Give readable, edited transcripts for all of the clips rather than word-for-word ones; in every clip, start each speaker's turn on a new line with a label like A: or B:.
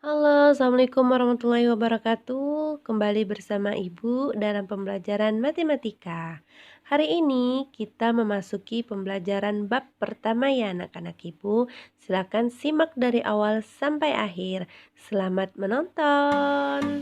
A: Halo, Assalamualaikum warahmatullahi wabarakatuh. Kembali bersama Ibu dalam pembelajaran matematika. Hari ini kita memasuki pembelajaran bab pertama ya anak-anak Ibu. Silakan simak dari awal sampai akhir. Selamat menonton.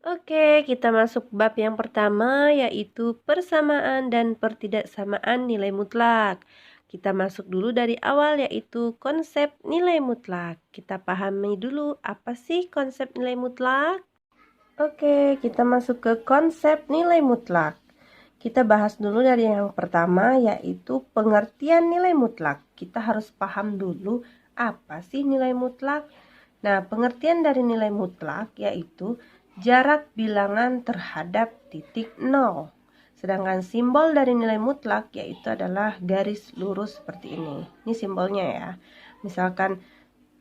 A: Oke, kita masuk bab yang pertama yaitu persamaan dan pertidaksamaan nilai mutlak. Kita masuk dulu dari awal yaitu konsep nilai mutlak. Kita pahami dulu apa sih konsep nilai mutlak? Oke, kita masuk ke konsep nilai mutlak. Kita bahas dulu dari yang pertama yaitu pengertian nilai mutlak. Kita harus paham dulu apa sih nilai mutlak. Nah, pengertian dari nilai mutlak yaitu jarak bilangan terhadap titik nol. Sedangkan simbol dari nilai mutlak yaitu adalah garis lurus seperti ini. Ini simbolnya ya.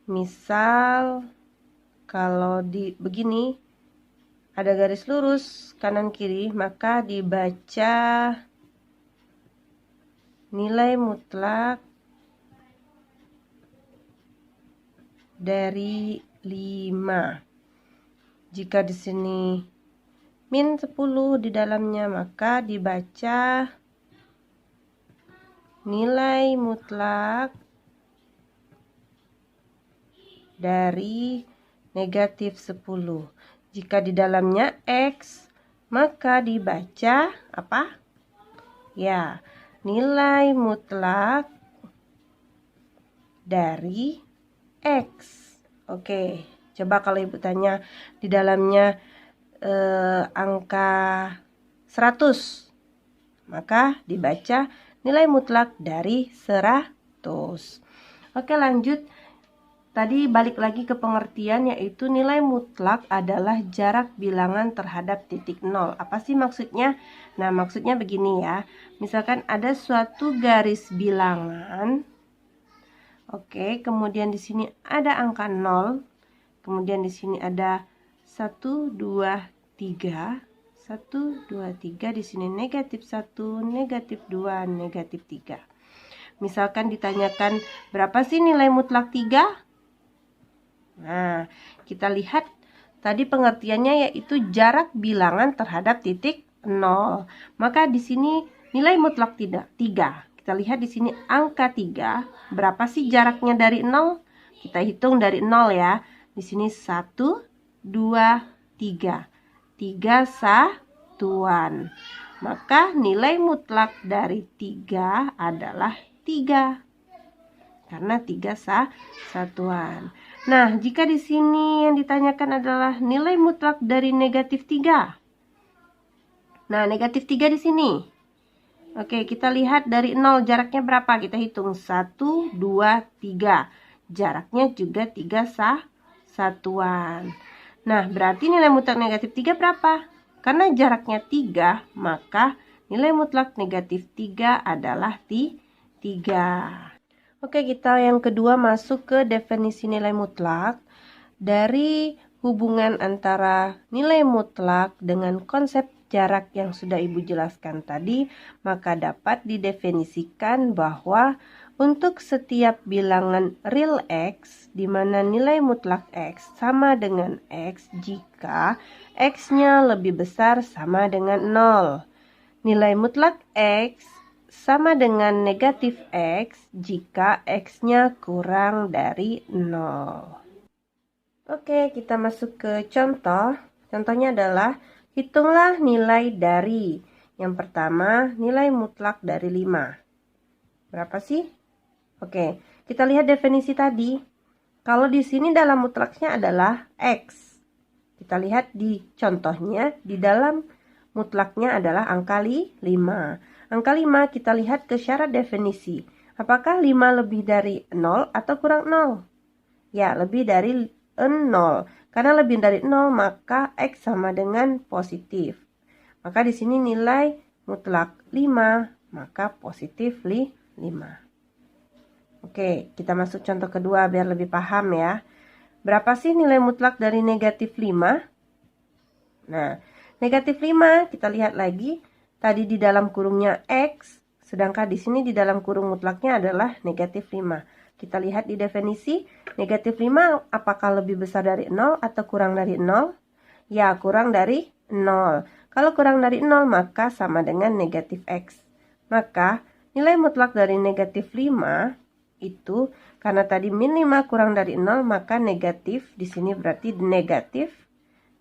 A: Misal kalau di begini ada garis lurus kanan kiri, maka dibaca nilai mutlak dari 5. Jika di sini min 10 di dalamnya, maka dibaca nilai mutlak dari negatif 10. Jika di dalamnya X, maka dibaca apa? Ya, nilai mutlak dari X. Oke, coba kalau Ibu tanya di dalamnya angka 100, maka dibaca nilai mutlak dari 100. Oke, lanjut. Tadi balik lagi ke pengertian yaitu nilai mutlak adalah jarak bilangan terhadap titik nol. Apa sih maksudnya? Nah, maksudnya begini ya. Misalkan ada suatu garis bilangan. Oke, kemudian di sini ada angka 0. Kemudian di sini ada 1, 2, 3. 1, 2, 3. Di sini negatif 1, negatif 2, negatif 3. Misalkan ditanyakan berapa sih nilai mutlak 3? Nah, kita lihat tadi pengertiannya yaitu jarak bilangan terhadap titik 0. Maka di sini nilai mutlak 3. Kita lihat di sini angka 3. Berapa sih jaraknya dari 0? Kita hitung dari 0 ya. Di sini 1, 2, 3. 3 satuan. Maka nilai mutlak dari 3 adalah 3. Karena 3 satuan. Nah, jika di sini yang ditanyakan adalah nilai mutlak dari negatif 3. Nah, negatif 3 di sini. Oke, kita lihat dari 0 jaraknya berapa? Kita hitung 1, 2, 3. Jaraknya juga 3 satuan. Nah, berarti nilai mutlak negatif 3 berapa? Karena jaraknya 3, maka nilai mutlak negatif 3 adalah 3. Oke, kita yang kedua masuk ke definisi nilai mutlak. Dari hubungan antara nilai mutlak dengan konsep jarak yang sudah Ibu jelaskan tadi, maka dapat didefinisikan bahwa untuk setiap bilangan real X, di mana nilai mutlak X sama dengan X jika X-nya lebih besar sama dengan 0. Nilai mutlak X sama dengan negatif X jika X-nya kurang dari 0. Oke, kita masuk ke contoh. Contohnya adalah hitunglah nilai dari. Yang pertama, nilai mutlak dari 5. Berapa sih? Oke, kita lihat definisi tadi. Kalau di sini dalam mutlaknya adalah X. Kita lihat di contohnya, di dalam mutlaknya adalah angka 5. Angka 5 kita lihat ke syarat definisi. Apakah 5 lebih dari 0 atau kurang 0? Ya, lebih dari 0. Karena lebih dari 0 maka X sama dengan positif. Maka di sini nilai mutlak 5, maka positif 5. Oke, kita masuk contoh kedua biar lebih paham ya. Berapa sih nilai mutlak dari negatif 5? Nah, negatif 5 kita lihat lagi. Tadi di dalam kurungnya X, Sedangkan di sini di dalam kurung mutlaknya adalah negatif 5. Kita lihat di definisi, negatif 5 apakah lebih besar dari 0 atau kurang dari 0? Ya, kurang dari 0. Kalau kurang dari 0 maka sama dengan negatif X. Maka nilai mutlak dari negatif 5 itu, karena tadi min 5 kurang dari 0, maka negatif di sini berarti negatif.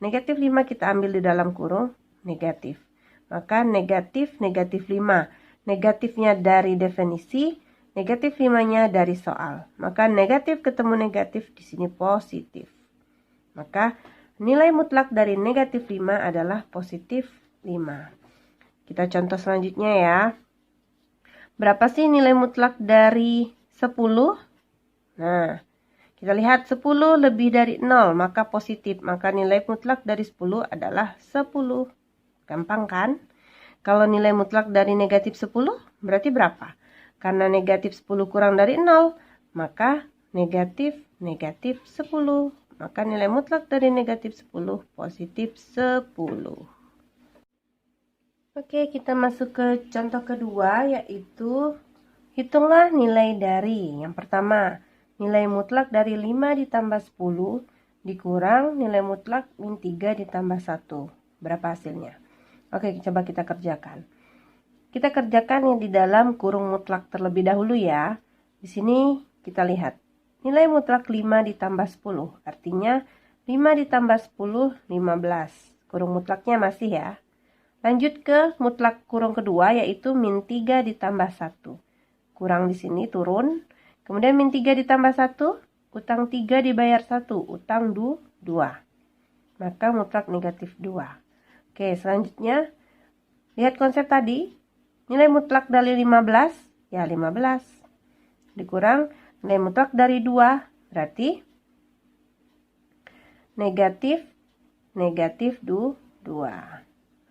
A: Negatif 5 kita ambil di dalam kurung negatif. Maka negatif 5. Negatifnya dari definisi, negatif 5-nya dari soal. Maka negatif ketemu negatif di sini positif. Maka nilai mutlak dari negatif 5 adalah positif 5. Kita contoh selanjutnya ya. Berapa sih nilai mutlak dari 10? Nah, kita lihat 10 lebih dari 0, maka positif. Maka nilai mutlak dari 10 adalah 10. Gampang kan? Kalau nilai mutlak dari negatif 10, berarti berapa? Karena negatif 10 kurang dari 0, maka negatif 10. Maka nilai mutlak dari negatif 10 positif 10. Oke, kita masuk ke contoh kedua, yaitu hitunglah nilai dari. Yang pertama, nilai mutlak dari 5 ditambah 10 dikurang nilai mutlak min 3 ditambah 1. Berapa hasilnya? Oke, coba kita kerjakan. Kita kerjakan yang di dalam kurung mutlak terlebih dahulu ya. Di sini kita lihat. Nilai mutlak 5 ditambah 10. Artinya 5 ditambah 10, 15. Kurung mutlaknya masih ya. Lanjut ke mutlak kurung kedua, yaitu min 3 ditambah 1. Kurang di sini turun. Kemudian min 3 ditambah 1. Utang 3 dibayar 1. Utang 2. Maka mutlak negatif 2. Oke, selanjutnya. Lihat konsep tadi. Nilai mutlak dari 15. Ya 15. Dikurang nilai mutlak dari 2, berarti negatif 2.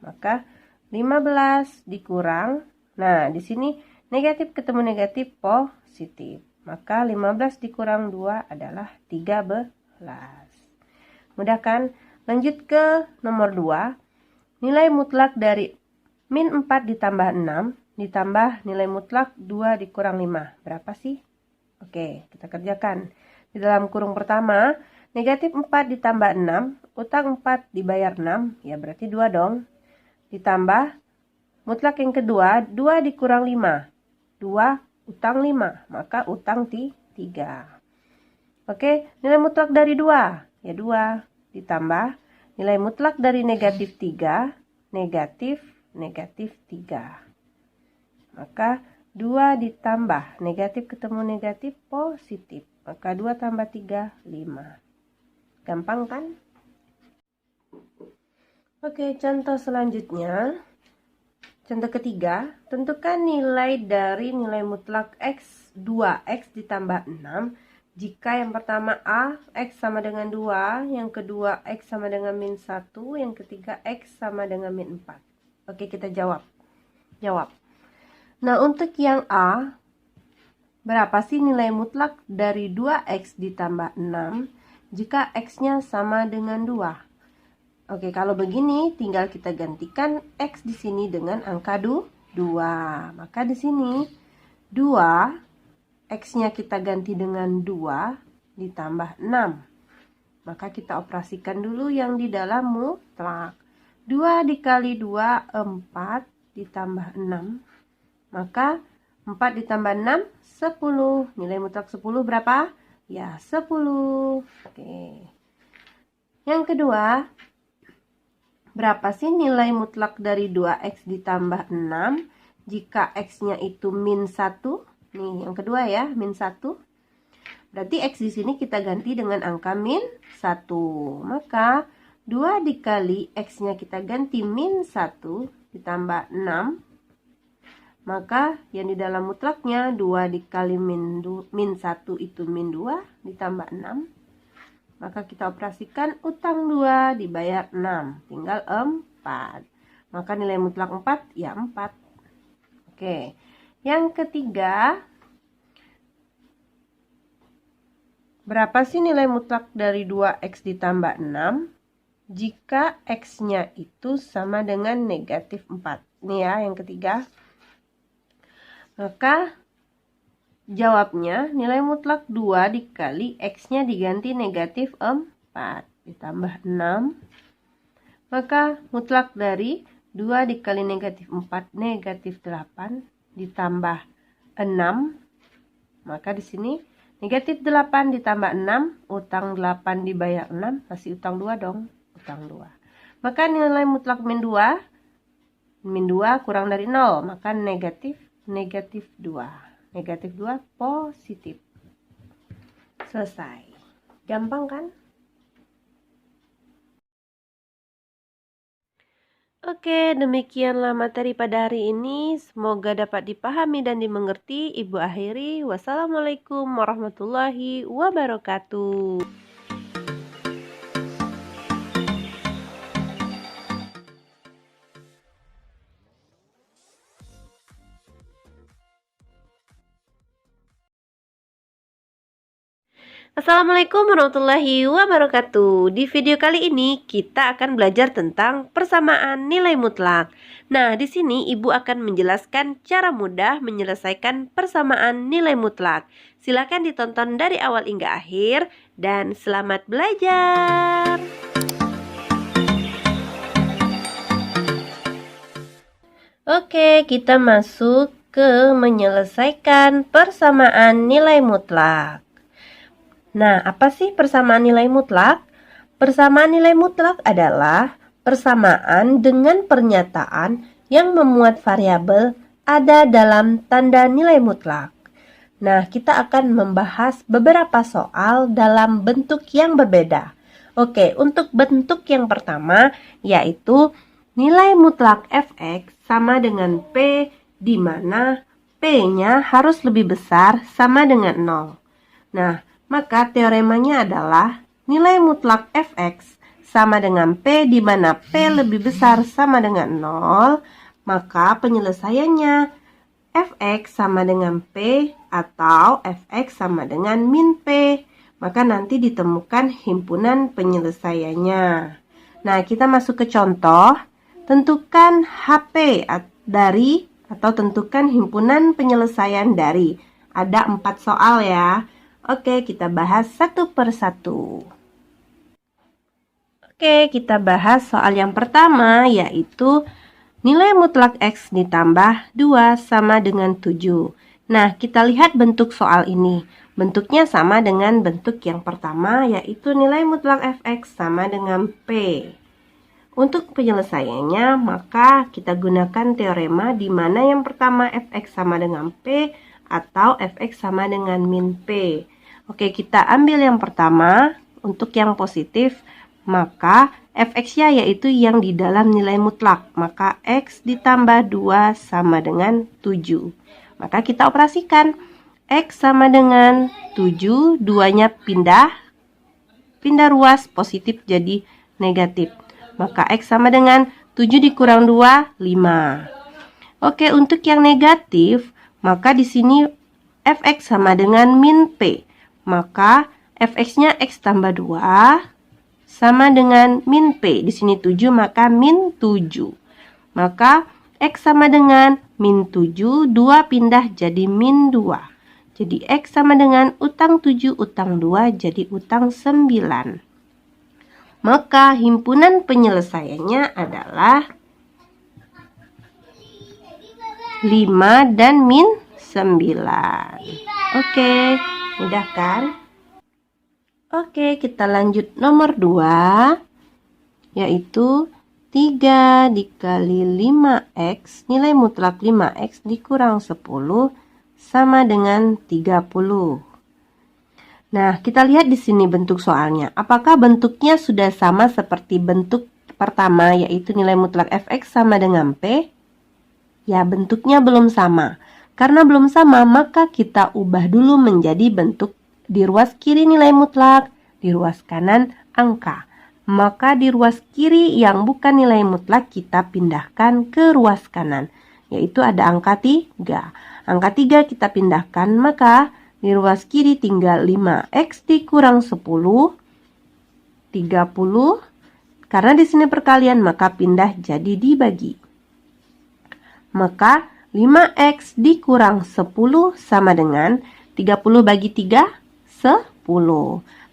A: Maka 15 dikurang, nah di sini negatif ketemu negatif positif. Maka 15 dikurang 2 adalah 13. Mudah kan? Lanjut ke nomor 2. Nilai mutlak dari min 4 ditambah 6 ditambah nilai mutlak 2 dikurang 5. Berapa sih? Oke, kita kerjakan. Di dalam kurung pertama, negatif 4 ditambah 6, utang 4 dibayar 6, ya berarti 2 dong. Ditambah, mutlak yang kedua, 2 dikurang 5. 2, utang 5, maka utang 3. Oke, nilai mutlak dari 2, ya 2. Ditambah, nilai mutlak dari negatif 3, negatif 3. Maka 2 ditambah negatif ketemu negatif positif. Maka 2 tambah 3, 5. Gampang kan? Oke, contoh selanjutnya. Contoh ketiga, tentukan nilai dari nilai mutlak X 2X ditambah 6. Jika yang pertama A, X sama dengan 2. Yang kedua X sama dengan min 1. Yang ketiga X sama dengan min 4. Oke, kita jawab. Nah, untuk yang A, berapa sih nilai mutlak dari 2X ditambah 6 jika X-nya sama dengan 2? Oke, kalau begini tinggal kita gantikan X di sini dengan angka 2. Maka di sini 2, X-nya kita ganti dengan 2 ditambah 6. Maka kita operasikan dulu yang di dalam mutlak. 2 dikali 2, 4 ditambah 6. Maka 4 ditambah 6, 10. Nilai mutlak 10 berapa? Ya, 10. Oke. Yang kedua, berapa sih nilai mutlak dari 2X ditambah 6 jika X-nya itu min 1? Nih, yang kedua ya, min 1. Berarti X di sini kita ganti dengan angka min 1. Maka 2 dikali X-nya kita ganti min 1 ditambah 6. Maka yang di dalam mutlaknya 2 dikali min 1 itu min 2 ditambah 6. Maka kita operasikan utang 2 dibayar 6. Tinggal 4. Maka nilai mutlak 4 ya 4. Oke. Yang ketiga. Berapa sih nilai mutlak dari 2X ditambah 6? Jika X-nya itu sama dengan negatif 4. Ini ya yang ketiga. Maka jawabnya nilai mutlak 2 dikali X-nya diganti negatif 4 ditambah 6. Maka mutlak dari 2 dikali negatif 4 negatif 8 ditambah 6. Maka di sini negatif 8 ditambah 6, utang 8 dibayar 6, masih utang 2 dong, utang 2. Maka nilai mutlak min 2 kurang dari 0, maka negatif 2. Negatif 2 positif. Selesai. Gampang kan? Oke, demikianlah materi pada hari ini. Semoga dapat dipahami dan dimengerti. Ibu akhiri. Wassalamualaikum warahmatullahi wabarakatuh. Assalamualaikum warahmatullahi wabarakatuh. Di video kali ini kita akan belajar tentang persamaan nilai mutlak. Nah, di sini Ibu akan menjelaskan cara mudah menyelesaikan persamaan nilai mutlak. Silakan ditonton dari awal hingga akhir dan selamat belajar. Oke, kita masuk ke menyelesaikan persamaan nilai mutlak. Nah, apa sih persamaan nilai mutlak? Persamaan nilai mutlak adalah persamaan dengan pernyataan yang memuat variabel ada dalam tanda nilai mutlak. Nah, kita akan membahas beberapa soal dalam bentuk yang berbeda. Oke, untuk bentuk yang pertama yaitu nilai mutlak fx sama dengan P di mana P-nya harus lebih besar sama dengan 0. Nah, maka teoremanya adalah nilai mutlak fx sama dengan P di mana P lebih besar sama dengan 0. Maka penyelesaiannya fx sama dengan P atau fx sama dengan min P. Maka nanti ditemukan himpunan penyelesaiannya. Nah, kita masuk ke contoh. Tentukan HP dari atau tentukan himpunan penyelesaian dari. Ada 4 soal ya. Oke, kita bahas satu per satu. Oke, kita bahas soal yang pertama yaitu nilai mutlak X ditambah 2 sama dengan 7. Nah, kita lihat bentuk soal ini. Bentuknya sama dengan bentuk yang pertama yaitu nilai mutlak fx sama dengan P. Untuk penyelesaiannya, maka kita gunakan teorema di mana yang pertama fx sama dengan P atau fx sama dengan min P. Oke, kita ambil yang pertama. Untuk yang positif, maka fx-nya yaitu yang di dalam nilai mutlak. Maka x ditambah 2 sama dengan 7. Maka kita operasikan. X sama dengan 7, 2-nya pindah ruas, positif jadi negatif. Maka x sama dengan 7 dikurang 2, 5. Oke, untuk yang negatif, maka di sini fx sama dengan min P. Maka fx-nya x tambah 2 sama dengan min P. Di sini 7, maka min 7. Maka x sama dengan min 7, 2 pindah jadi min 2. Jadi x sama dengan utang 7, utang 2 jadi utang 9. Maka himpunan penyelesaiannya adalah 5 dan min 9. Oke, mudah kan? Oke, kita lanjut nomor 2 yaitu 3 dikali 5x, nilai mutlak 5x dikurang 10 sama dengan 30. Nah, kita lihat di sini bentuk soalnya. Apakah bentuknya sudah sama seperti bentuk pertama yaitu nilai mutlak fx sama dengan P? Ya, bentuknya belum sama. Karena belum sama, maka kita ubah dulu menjadi bentuk di ruas kiri nilai mutlak, di ruas kanan angka. Maka di ruas kiri yang bukan nilai mutlak kita pindahkan ke ruas kanan, yaitu ada angka 3. Angka 3 kita pindahkan, maka di ruas kiri tinggal 5x dikurang 10, 30. Karena di sini perkalian, maka pindah jadi dibagi. Maka 5X dikurang 10 sama dengan 30 bagi 3, 10.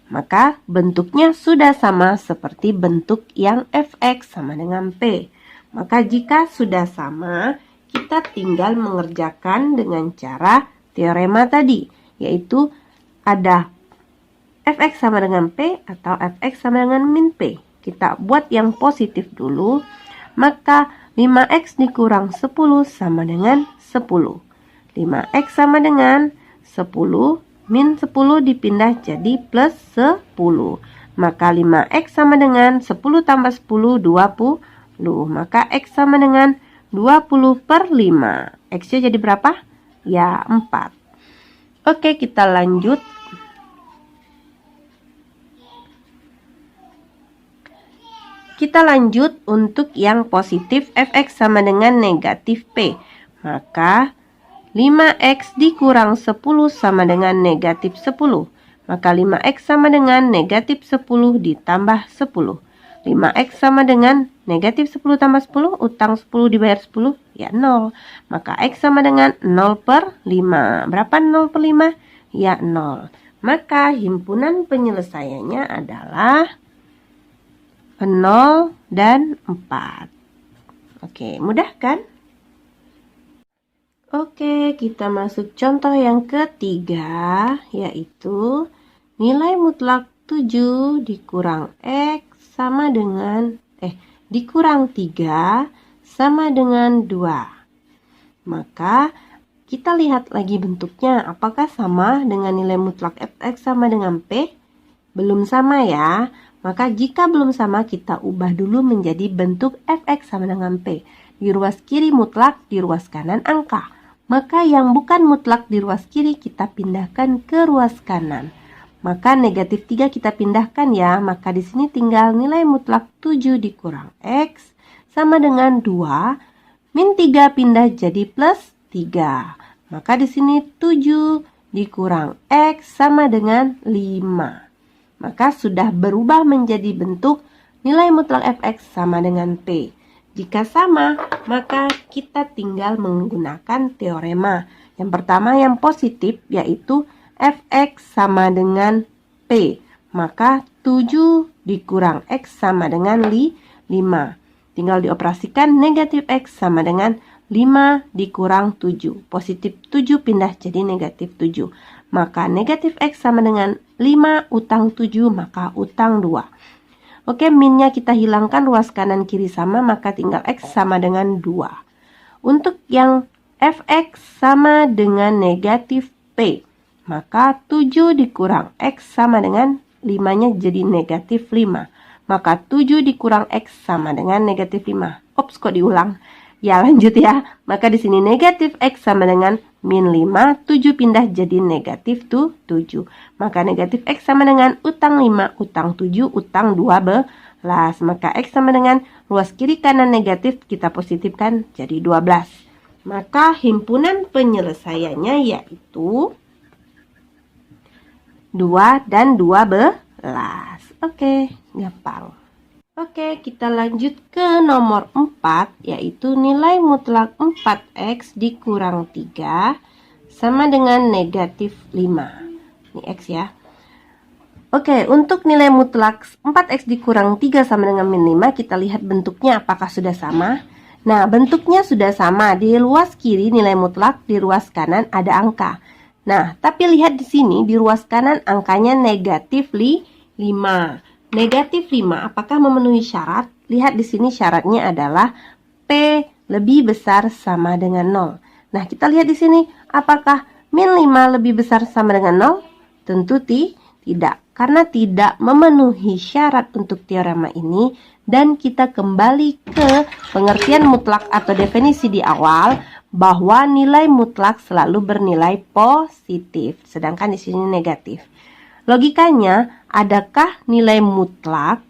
A: Maka bentuknya sudah sama seperti bentuk yang Fx sama dengan P. Maka jika sudah sama, kita tinggal mengerjakan dengan cara teorema tadi, yaitu ada Fx sama dengan P atau Fx sama dengan min P. Kita buat yang positif dulu, maka 5X dikurang 10 sama dengan 10. 5X sama dengan 10, min 10 dipindah jadi plus 10. Maka 5X sama dengan 10 tambah 10, 20. Maka X sama dengan 20 per 5. X-nya jadi berapa? Ya, 4. Oke, kita lanjut. Kita lanjut untuk yang positif, Fx sama dengan negatif P. Maka 5X dikurang 10 sama dengan negatif 10. Maka 5X sama dengan negatif 10 ditambah 10. 5X sama dengan negatif 10 tambah 10, utang 10 dibayar 10, ya 0. Maka X sama dengan 0 per 5. Berapa 0 per 5? Ya 0. Maka himpunan penyelesaiannya adalah 0 dan 4. Oke, mudah kan? Oke, kita masuk contoh yang ketiga, yaitu nilai mutlak 7 dikurang X sama dengan dikurang 3 sama dengan 2. Maka kita lihat lagi bentuknya, apakah sama dengan nilai mutlak Fx sama dengan P? Belum sama ya. Maka jika belum sama, kita ubah dulu menjadi bentuk Fx sama dengan P. Di ruas kiri mutlak, di ruas kanan angka. Maka yang bukan mutlak di ruas kiri kita pindahkan ke ruas kanan. Maka negatif 3 kita pindahkan ya. Maka di sini tinggal nilai mutlak 7 dikurang X sama dengan 2. Min 3 pindah jadi plus 3. Maka di sini 7 dikurang X sama dengan 5. Maka sudah berubah menjadi bentuk nilai mutlak Fx sama dengan P. Jika sama, maka kita tinggal menggunakan teorema. Yang pertama yang positif, yaitu Fx sama dengan P. Maka 7 dikurang X sama dengan 5. Tinggal dioperasikan, negatif X sama dengan 5 dikurang 7. Positif 7 pindah jadi negatif 7. Maka negatif X sama dengan 5 utang 7, maka utang 2. Oke, minnya kita hilangkan, ruas kanan kiri sama, maka tinggal X sama dengan 2. Untuk yang Fx sama dengan negatif P, maka 7 dikurang X sama dengan 5-nya jadi negatif 5. Maka 7 dikurang X sama dengan negatif 5. Ops, kok diulang? Ya, lanjut ya. Maka di sini negatif X sama dengan min 5, 7 pindah jadi negatif 7. Maka negatif X sama dengan utang 5, utang 7, utang 12. Maka X sama dengan ruas kiri kanan negatif, kita positifkan jadi 12. Maka himpunan penyelesaiannya yaitu 2 dan 12. Oke, gampang. Oke, kita lanjut ke nomor 4, yaitu nilai mutlak 4X dikurang 3 sama dengan negatif 5. Ini X ya. Oke, untuk nilai mutlak 4X dikurang 3 sama dengan min 5, kita lihat bentuknya apakah sudah sama. Nah, bentuknya sudah sama. Di ruas kiri nilai mutlak, di ruas kanan ada angka. Nah, tapi lihat di sini, di ruas kanan angkanya negatif 5. Negatif 5, apakah memenuhi syarat? Lihat di sini syaratnya adalah P lebih besar sama dengan 0. Nah, kita lihat di sini, apakah min 5 lebih besar sama dengan 0? Tentu tidak, karena tidak memenuhi syarat untuk teorema ini. Dan kita kembali ke pengertian mutlak atau definisi di awal, bahwa nilai mutlak selalu bernilai positif, sedangkan di sini negatif. Logikanya, adakah nilai mutlak?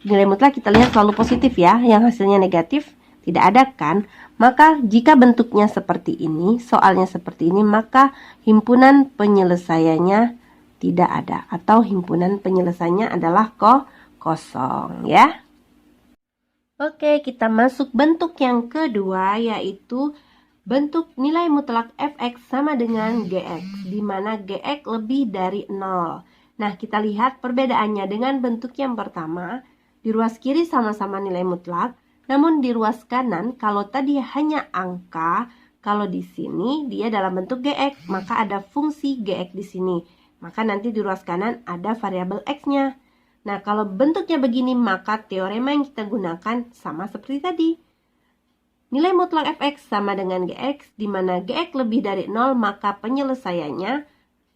A: Nilai mutlak kita lihat selalu positif ya, yang hasilnya negatif tidak ada kan? Maka jika bentuknya seperti ini, soalnya seperti ini, maka himpunan penyelesaiannya tidak ada, atau himpunan penyelesaiannya adalah kosong ya. Oke, kita masuk bentuk yang kedua, yaitu bentuk nilai mutlak fx sama dengan gx, di mana gx lebih dari 0. Nah, kita lihat perbedaannya dengan bentuk yang pertama. Di ruas kiri sama-sama nilai mutlak, namun di ruas kanan kalau tadi hanya angka, kalau di sini dia dalam bentuk gx, maka ada fungsi gx di sini. Maka nanti di ruas kanan ada variabel x-nya. Nah, kalau bentuknya begini, maka teorema yang kita gunakan sama seperti tadi. Nilai mutlak fx sama dengan gx, di mana gx lebih dari 0, maka penyelesaiannya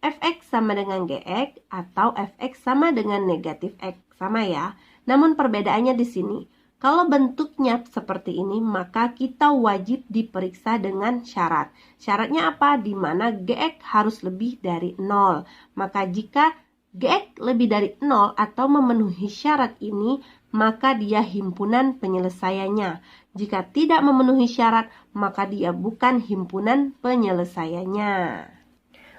A: fx sama dengan gx atau fx sama dengan negatif x. Sama ya. Namun perbedaannya di sini. Kalau bentuknya seperti ini, maka kita wajib diperiksa dengan syarat. Syaratnya apa? Di mana gx harus lebih dari 0. Maka jika gx lebih dari 0 atau memenuhi syarat ini, maka dia himpunan penyelesaiannya. Jika tidak memenuhi syarat, maka dia bukan himpunan penyelesaiannya.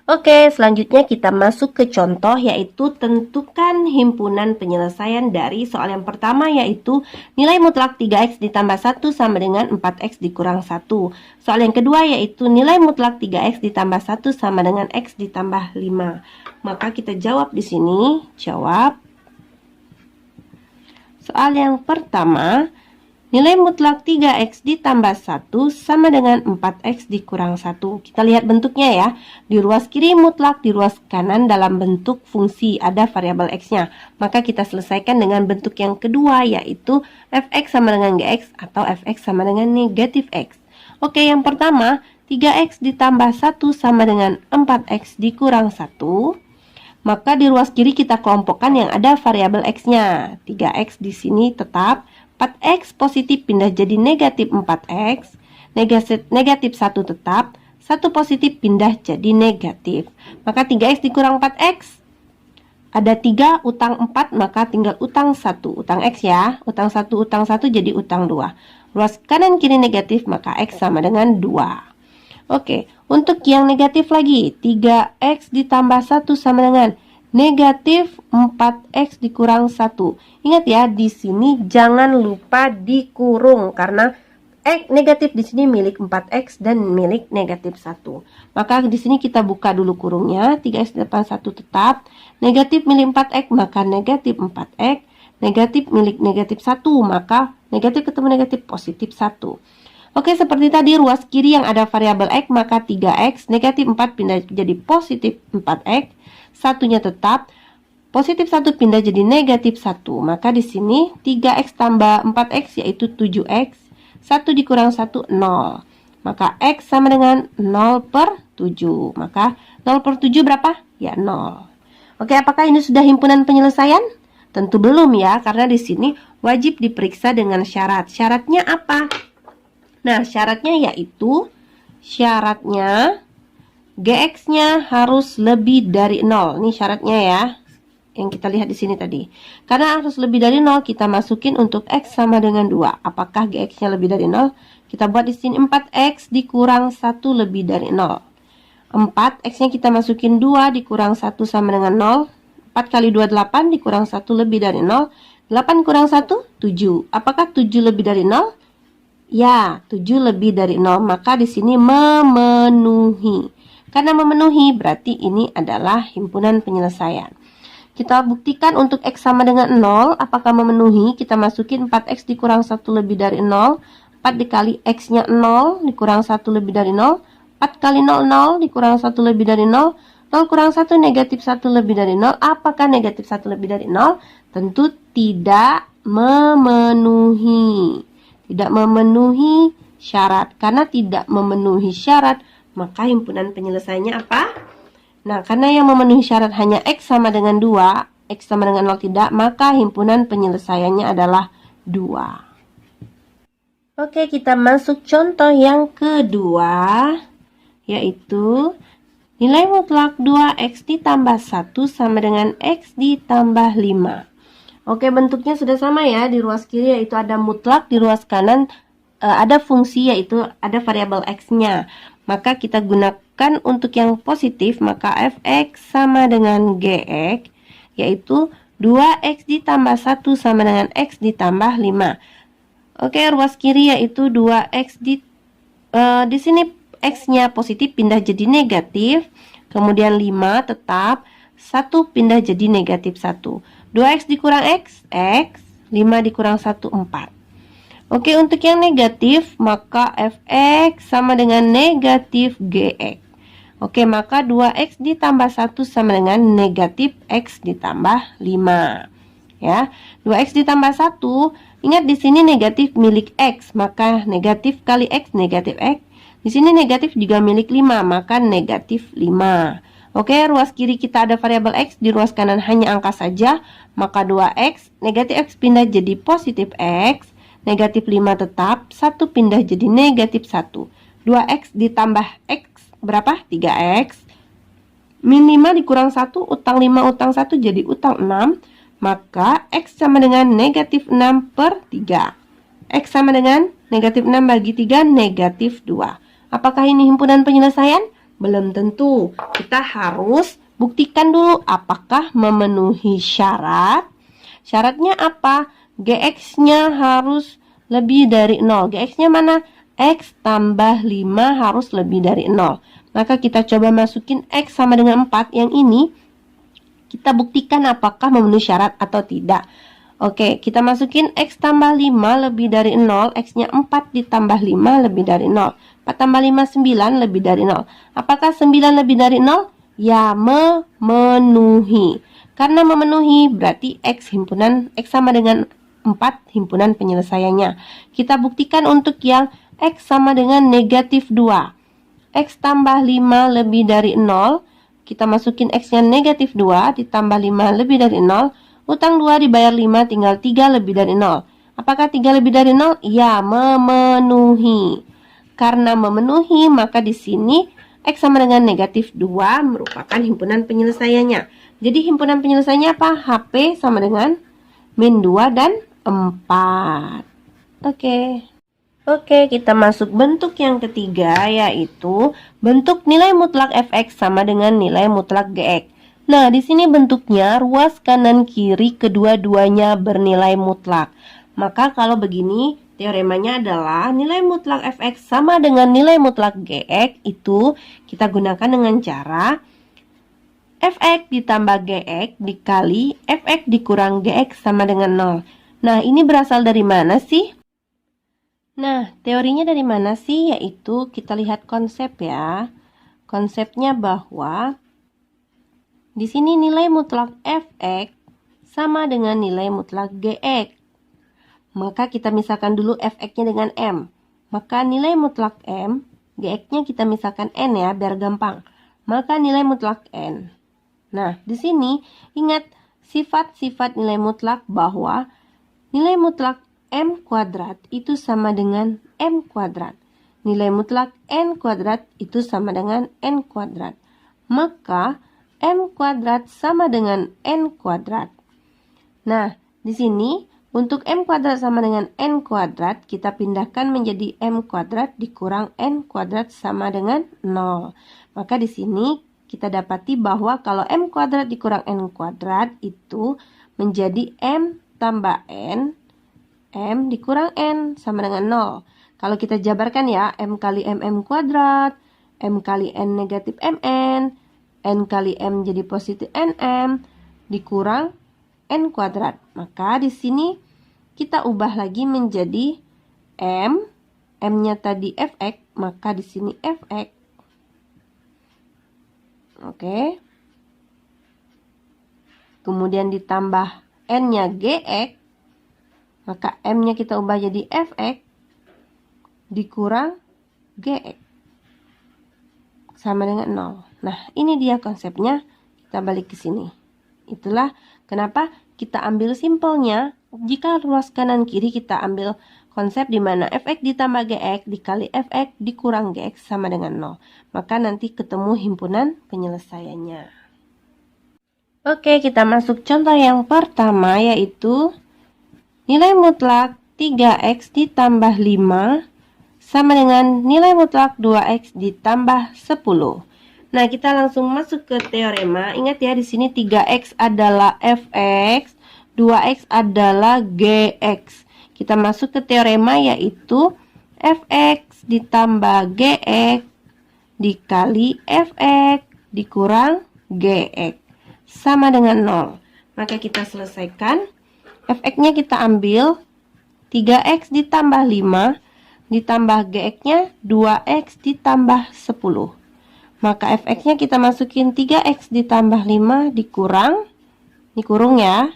A: Oke, selanjutnya kita masuk ke contoh, yaitu tentukan himpunan penyelesaian dari soal yang pertama, yaitu nilai mutlak 3x ditambah 1 sama dengan 4x dikurang 1. Soal yang kedua yaitu nilai mutlak 3x ditambah 1 sama dengan x ditambah 5. Maka kita jawab di sini, jawab. Soal yang pertama, nilai mutlak 3x ditambah 1 sama dengan 4x dikurang 1. Kita lihat bentuknya ya. Di ruas kiri mutlak, di ruas kanan dalam bentuk fungsi, ada variabel x-nya. Maka kita selesaikan dengan bentuk yang kedua, yaitu fx sama dengan gx atau fx sama dengan negatif x. Oke, yang pertama, 3x ditambah 1 sama dengan 4x dikurang 1. Maka di ruas kiri kita kelompokkan yang ada variabel x-nya. 3x di sini tetap, 4x positif pindah jadi negatif 4x, negatif 1 tetap, 1 positif pindah jadi negatif. Maka 3x dikurang 4x, ada 3 utang 4, maka tinggal utang 1, utang x ya, utang 1 jadi utang 2. Ruas kanan kiri negatif, maka x sama dengan 2. Oke, untuk yang negatif lagi, 3x ditambah 1 sama dengan negatif 4x dikurang 1. Ingat ya, di sini jangan lupa dikurung karena x negatif di sini milik 4x dan milik negatif 1. Maka di sini kita buka dulu kurungnya. 3x ditambah 1 tetap, negatif milik 4x maka negatif 4x, negatif milik negatif 1 maka negatif ketemu negatif positif 1. Oke, seperti tadi ruas kiri yang ada variabel x, maka 3x negatif 4 pindah jadi positif 4x, satunya tetap, positif 1 pindah jadi negatif 1. Maka di sini 3x tambah 4x yaitu 7x, 1 dikurang 1, 0. Maka x sama dengan 0 per 7. Maka 0 per 7 berapa? Ya 0. Oke, apakah ini sudah himpunan penyelesaian? Tentu belum ya, karena di sini wajib diperiksa dengan syarat. Syaratnya apa? Nah, syaratnya yaitu gx-nya harus lebih dari 0. Ini syaratnya ya, yang kita lihat di sini tadi. Karena harus lebih dari 0, kita masukin untuk x sama dengan 2. Apakah gx-nya lebih dari 0? Kita buat di sini 4x dikurang 1 lebih dari 0. 4, x-nya kita masukin 2 dikurang 1 sama dengan 0. 4 kali 2, 8 dikurang 1 lebih dari 0. 8 kurang 1, 7. Apakah 7 lebih dari 0? Ya, 7 lebih dari 0, maka di sini memenuhi. Karena memenuhi berarti ini adalah himpunan penyelesaian. Kita buktikan untuk x sama dengan 0, apakah memenuhi? Kita masukin 4x dikurang 1 lebih dari 0. 4 dikali x-nya 0 dikurang 1 lebih dari 0. 4 kali 0, 0 dikurang 1 lebih dari 0. 0 kurang 1 negatif 1 lebih dari 0. Apakah negatif 1 lebih dari 0? Tentu tidak memenuhi. Tidak memenuhi syarat. Karena tidak memenuhi syarat, maka himpunan penyelesaiannya apa? Nah, karena yang memenuhi syarat hanya x sama dengan 2, x sama dengan 0 tidak, maka himpunan penyelesaiannya adalah 2. Oke, kita masuk contoh yang kedua, yaitu nilai mutlak 2x ditambah 1 sama dengan x ditambah 5. Oke, bentuknya sudah sama ya. Di ruas kiri yaitu ada mutlak, di ruas kanan ada fungsi yaitu ada variabel x-nya. Maka kita gunakan untuk yang positif, maka fx sama dengan gx, yaitu 2x ditambah 1 sama dengan x ditambah 5. Oke, ruas kiri yaitu 2x di sini X-nya positif pindah jadi negatif. Kemudian 5 tetap, 1 pindah jadi negatif 1. 2X dikurang X, X. 5 dikurang 1, 4. Oke, untuk yang negatif, maka Fx sama dengan negatif Gx. Oke, maka 2X ditambah 1 sama dengan negatif X ditambah 5. Ya, 2X ditambah 1, ingat di sini negatif milik X, maka negatif kali X, negatif X. Di sini negatif juga milik 5, maka negatif 5. Oke, ruas kiri kita ada variabel X, di ruas kanan hanya angka saja, maka 2X, negatif X pindah jadi positif X, negatif 5 tetap, 1 pindah jadi negatif 1. 2X ditambah X, berapa? 3X. Min 5 dikurang 1, utang 5, utang 1 jadi utang 6, maka X sama dengan negatif 6 per 3. X sama dengan negatif 6 bagi 3, negatif 2. Apakah ini himpunan penyelesaian? Belum tentu. Kita harus buktikan dulu apakah memenuhi syarat. Syaratnya apa? Gx-nya harus lebih dari 0. Gx-nya mana? X tambah 5 harus lebih dari 0. Maka kita coba masukin X sama dengan 4. Yang ini kita buktikan apakah memenuhi syarat atau tidak. Oke, kita masukin X tambah 5 lebih dari 0. X-nya 4 ditambah 5 lebih dari 0. 4 tambah 5, 9 lebih dari 0. Apakah 9 lebih dari 0? Ya, memenuhi. Karena memenuhi berarti X himpunan X sama dengan 4 himpunan penyelesaiannya. Kita buktikan untuk yang X sama dengan negatif 2. X tambah 5 lebih dari 0. Kita masukin X-nya negatif 2 ditambah 5 lebih dari 0. Utang 2 dibayar 5, tinggal 3 lebih dari 0. Apakah 3 lebih dari 0? Ya, memenuhi. Karena memenuhi, maka di sini X sama dengan negatif 2 merupakan himpunan penyelesaiannya. Jadi himpunan penyelesaiannya apa? HP sama dengan min 2 dan 4. Oke, kita masuk bentuk yang ketiga, yaitu bentuk nilai mutlak Fx sama dengan nilai mutlak Gx. Nah, di sini bentuknya ruas kanan kiri kedua-duanya bernilai mutlak. Maka kalau begini, teoremanya adalah nilai mutlak Fx sama dengan nilai mutlak Gx itu kita gunakan dengan cara Fx ditambah Gx dikali Fx dikurang Gx sama dengan 0. Nah, ini berasal dari mana sih? Nah, teorinya dari mana sih? Yaitu kita lihat konsep ya. Konsepnya bahwa di sini nilai mutlak Fx sama dengan nilai mutlak Gx. Maka kita misalkan dulu Fx-nya dengan M. Maka nilai mutlak M, Gx-nya kita misalkan N ya, biar gampang. Maka nilai mutlak N. Nah, di sini ingat sifat-sifat nilai mutlak bahwa nilai mutlak M kuadrat itu sama dengan M kuadrat. Nilai mutlak N kuadrat itu sama dengan N kuadrat. Maka M kuadrat sama dengan N kuadrat. Nah, di sini untuk M kuadrat sama dengan N kuadrat, kita pindahkan menjadi M kuadrat dikurang N kuadrat sama dengan 0. Maka di sini kita dapati bahwa kalau M kuadrat dikurang N kuadrat itu menjadi M tambah N, M dikurang N sama dengan 0. Kalau kita jabarkan ya, M kali M kuadrat, M kali N negatif MN, N kali M jadi positif NM, dikurang N kuadrat. Maka di sini kita ubah lagi menjadi M, M-nya tadi Fx, maka di sini Fx. Oke. Kemudian ditambah N-nya Gx, maka M-nya kita ubah jadi Fx dikurang Gx sama dengan 0. Nah, ini dia konsepnya. Kita balik ke sini. Itulah kenapa kita ambil simpelnya. Jika ruas kanan kiri kita ambil konsep di mana Fx ditambah Gx dikali Fx dikurang Gx sama dengan 0. Maka nanti ketemu himpunan penyelesaiannya. Oke, kita masuk contoh yang pertama, yaitu nilai mutlak 3x ditambah 5 sama dengan nilai mutlak 2x ditambah 10. Nah, kita langsung masuk ke teorema. Ingat ya, di sini 3x adalah Fx, 2x adalah Gx. Kita masuk ke teorema, yaitu Fx ditambah Gx dikali fx dikurang gx sama dengan 0. Maka kita selesaikan. Fx-nya kita ambil 3x ditambah 5 ditambah gx-nya 2x ditambah 10. Maka fx-nya kita masukin 3x ditambah 5 dikurung ya.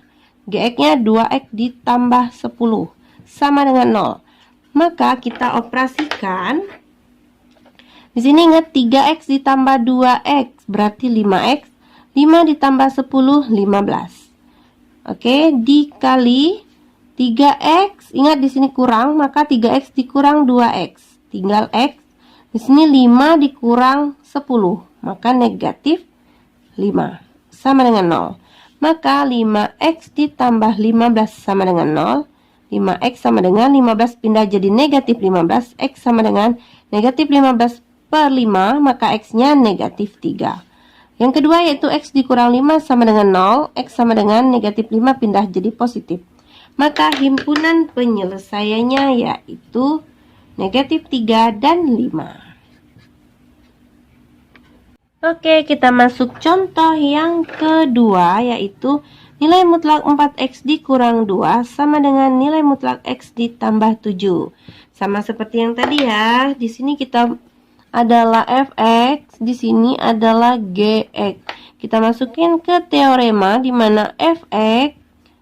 A: Gx-nya 2x ditambah 10 sama dengan 0. Maka kita operasikan. Di sini ingat 3x ditambah 2x berarti 5x. 5 ditambah 10 15. Oke, dikali 3x. Ingat di sini kurang, maka 3x dikurang 2x. Tinggal x. Di sini 5 dikurang 10, maka negatif 5 sama dengan 0. Maka 5x ditambah 15 sama dengan 0. 5x sama dengan 15 pindah jadi negatif 15. X sama dengan negatif 15 per 5, maka x-nya negatif 3. Yang kedua yaitu x dikurang 5 sama dengan 0. X sama dengan negatif 5 pindah jadi positif. Maka himpunan penyelesaiannya yaitu negatif 3 dan 5. Oke, kita masuk contoh yang kedua, yaitu nilai mutlak 4x dikurang 2 sama dengan nilai mutlak x ditambah 7. Sama seperti yang tadi ya. Di sini kita adalah fx, di sini adalah gx. Kita masukin ke teorema di mana fx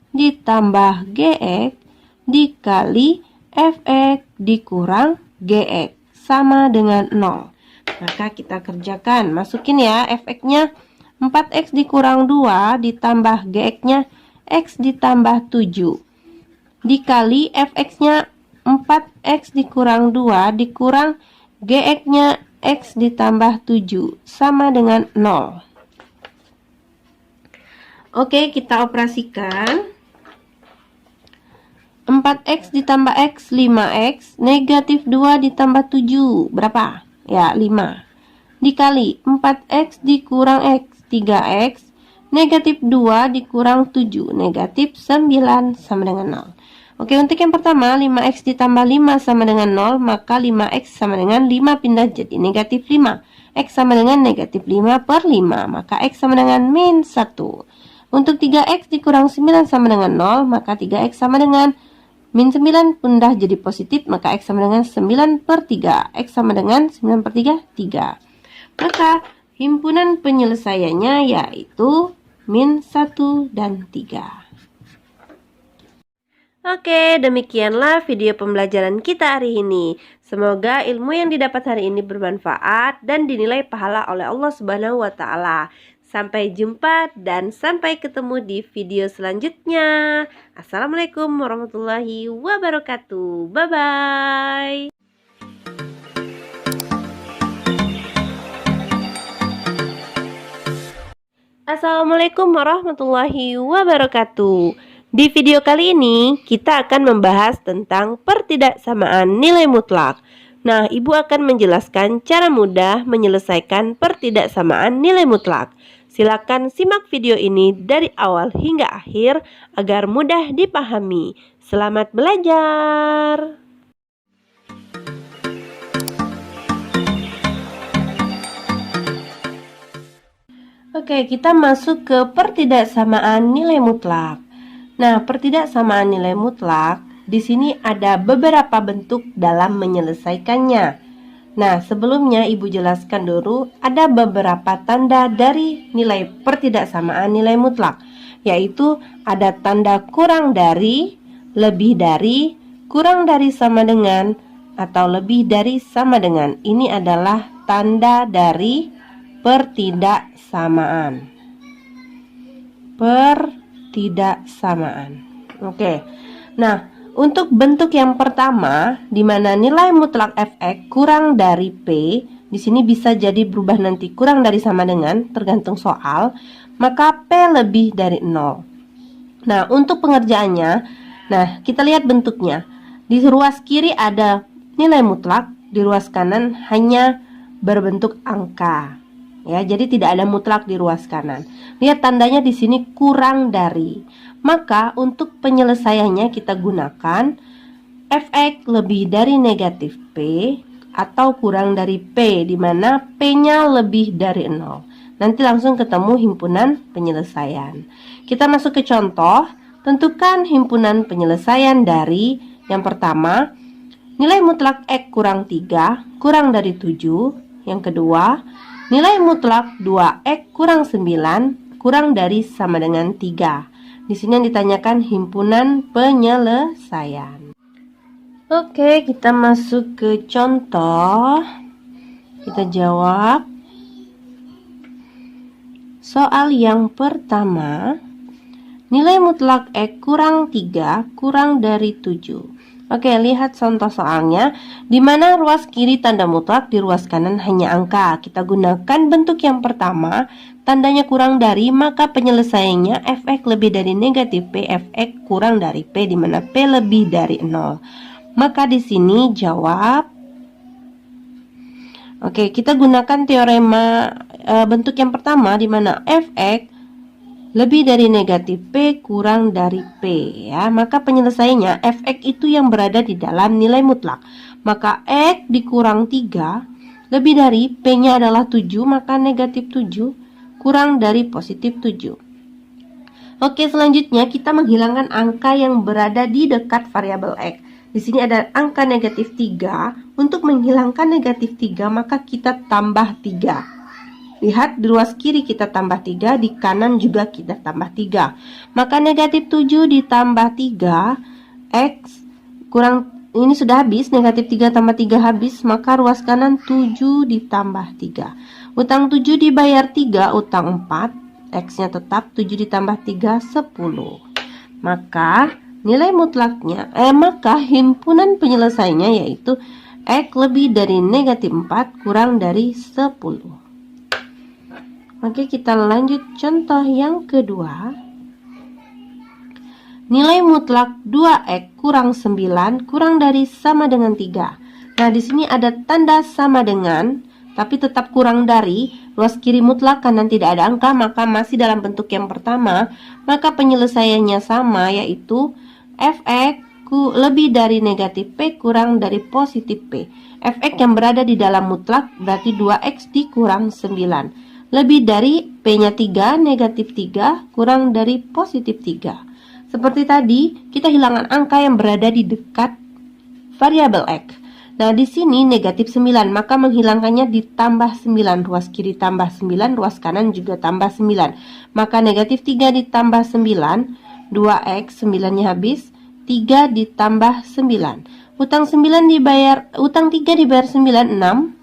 A: ditambah gx dikali fx dikurang gx sama dengan 0. Maka kita kerjakan, masukin ya fx-nya 4x dikurang 2 ditambah gx-nya x ditambah 7 dikali fx-nya 4x dikurang 2 dikurang gx-nya x ditambah 7 sama dengan 0. Oke, kita operasikan. 4x ditambah x 5x, negatif 2 ditambah 7 berapa? Ya, 5. Dikali 4x dikurang x 3x, negatif 2 dikurang 7, negatif 9 sama dengan 0. Oke, untuk yang pertama 5x ditambah 5 sama dengan 0, maka 5x sama dengan 5 pindah jadi negatif 5. X sama dengan negatif 5 per 5, maka x sama dengan min 1. Untuk 3x dikurang 9 sama dengan 0, maka 3x sama dengan min 9 pindah jadi positif, maka x sama dengan 9 per 3. X sama dengan 9 per 3, 3. Maka himpunan penyelesaiannya yaitu min 1 dan 3. Oke, demikianlah video pembelajaran kita hari ini. Semoga ilmu yang didapat hari ini bermanfaat dan dinilai pahala oleh Allah Subhanahu wa taala. Sampai jumpa dan sampai ketemu di video selanjutnya. Assalamualaikum warahmatullahi wabarakatuh. Bye bye. Assalamualaikum warahmatullahi wabarakatuh. Di video kali ini kita akan membahas tentang pertidaksamaan nilai mutlak. Nah, Ibu akan menjelaskan cara mudah menyelesaikan pertidaksamaan nilai mutlak. Silakan simak video ini dari awal hingga akhir agar mudah dipahami. Selamat belajar. Oke, kita masuk ke pertidaksamaan nilai mutlak. Nah, pertidaksamaan nilai mutlak di sini ada beberapa bentuk dalam menyelesaikannya. Nah, sebelumnya Ibu jelaskan dulu ada beberapa tanda dari nilai pertidaksamaan nilai mutlak, yaitu ada tanda kurang dari, lebih dari, kurang dari sama dengan, atau lebih dari sama dengan. Ini adalah tanda dari pertidaksamaan. Pertidaksamaan. Oke. Nah, untuk bentuk yang pertama di mana nilai mutlak fx kurang dari p, di sini bisa jadi berubah nanti kurang dari sama dengan tergantung soal, maka p lebih dari 0. Nah, untuk pengerjaannya, nah kita lihat bentuknya. Di ruas kiri ada nilai mutlak, di ruas kanan hanya berbentuk angka. Ya, jadi tidak ada mutlak di ruas kanan. Lihat tandanya di sini kurang dari. Maka untuk penyelesaiannya kita gunakan fx lebih dari negatif p atau kurang dari P, di mana P-nya lebih dari 0. Nanti langsung ketemu himpunan penyelesaian. Kita masuk ke contoh. Tentukan himpunan penyelesaian dari yang pertama, nilai mutlak X kurang 3 kurang dari 7. Yang kedua, nilai mutlak 2X kurang 9 kurang dari sama dengan 3. Di sini yang ditanyakan himpunan penyelesaian. Oke, kita masuk ke contoh. Kita jawab. Soal yang pertama, nilai mutlak X kurang 3 kurang dari 7. Oke, lihat contoh soalnya, di mana ruas kiri tanda mutlak, di ruas kanan hanya angka. Kita gunakan bentuk yang pertama, tandanya kurang dari, maka penyelesaiannya fx lebih dari negatif P, fx kurang dari P, di mana P lebih dari 0. Maka di sini jawab. Oke, kita gunakan teorema bentuk yang pertama, di mana fx lebih dari negatif P kurang dari P, ya. Maka penyelesaiannya fx itu yang berada di dalam nilai mutlak. Maka X dikurang 3 lebih dari P-nya adalah 7, maka negatif 7 kurang dari positif 7. Oke, selanjutnya kita menghilangkan angka yang berada di dekat variabel X. Di sini ada angka negatif 3. Untuk menghilangkan negatif 3, maka kita tambah 3. Lihat, di ruas kiri kita tambah 3, di kanan juga kita tambah 3. Maka negatif 7 ditambah 3, X kurang, ini sudah habis, negatif 3 tambah 3 habis, maka ruas kanan 7 ditambah 3. Utang 7 dibayar 3, utang 4, X-nya tetap 7 ditambah 3, 10. Maka nilai mutlaknya, maka himpunan penyelesaiannya yaitu X lebih dari negatif 4 kurang dari 10. Oke, kita lanjut contoh yang kedua. Nilai mutlak 2X kurang 9 kurang dari sama dengan 3. Nah, di sini ada tanda sama dengan, tapi tetap kurang dari. Ruas kiri mutlak, kanan tidak ada angka, maka masih dalam bentuk yang pertama. Maka penyelesaiannya sama, yaitu fx lebih dari negatif P kurang dari positif P. Fx yang berada di dalam mutlak berarti 2X dikurang 9. Lebih dari P-nya 3, negatif 3, kurang dari positif 3. Seperti tadi, kita hilangkan angka yang berada di dekat variabel X. Nah, di sini negatif 9, maka menghilangkannya ditambah 9. Ruas kiri tambah 9, ruas kanan juga tambah 9. Maka negatif 3 ditambah 9, 2X, 9-nya habis, 3 ditambah 9. Utang 3 dibayar 9, 6.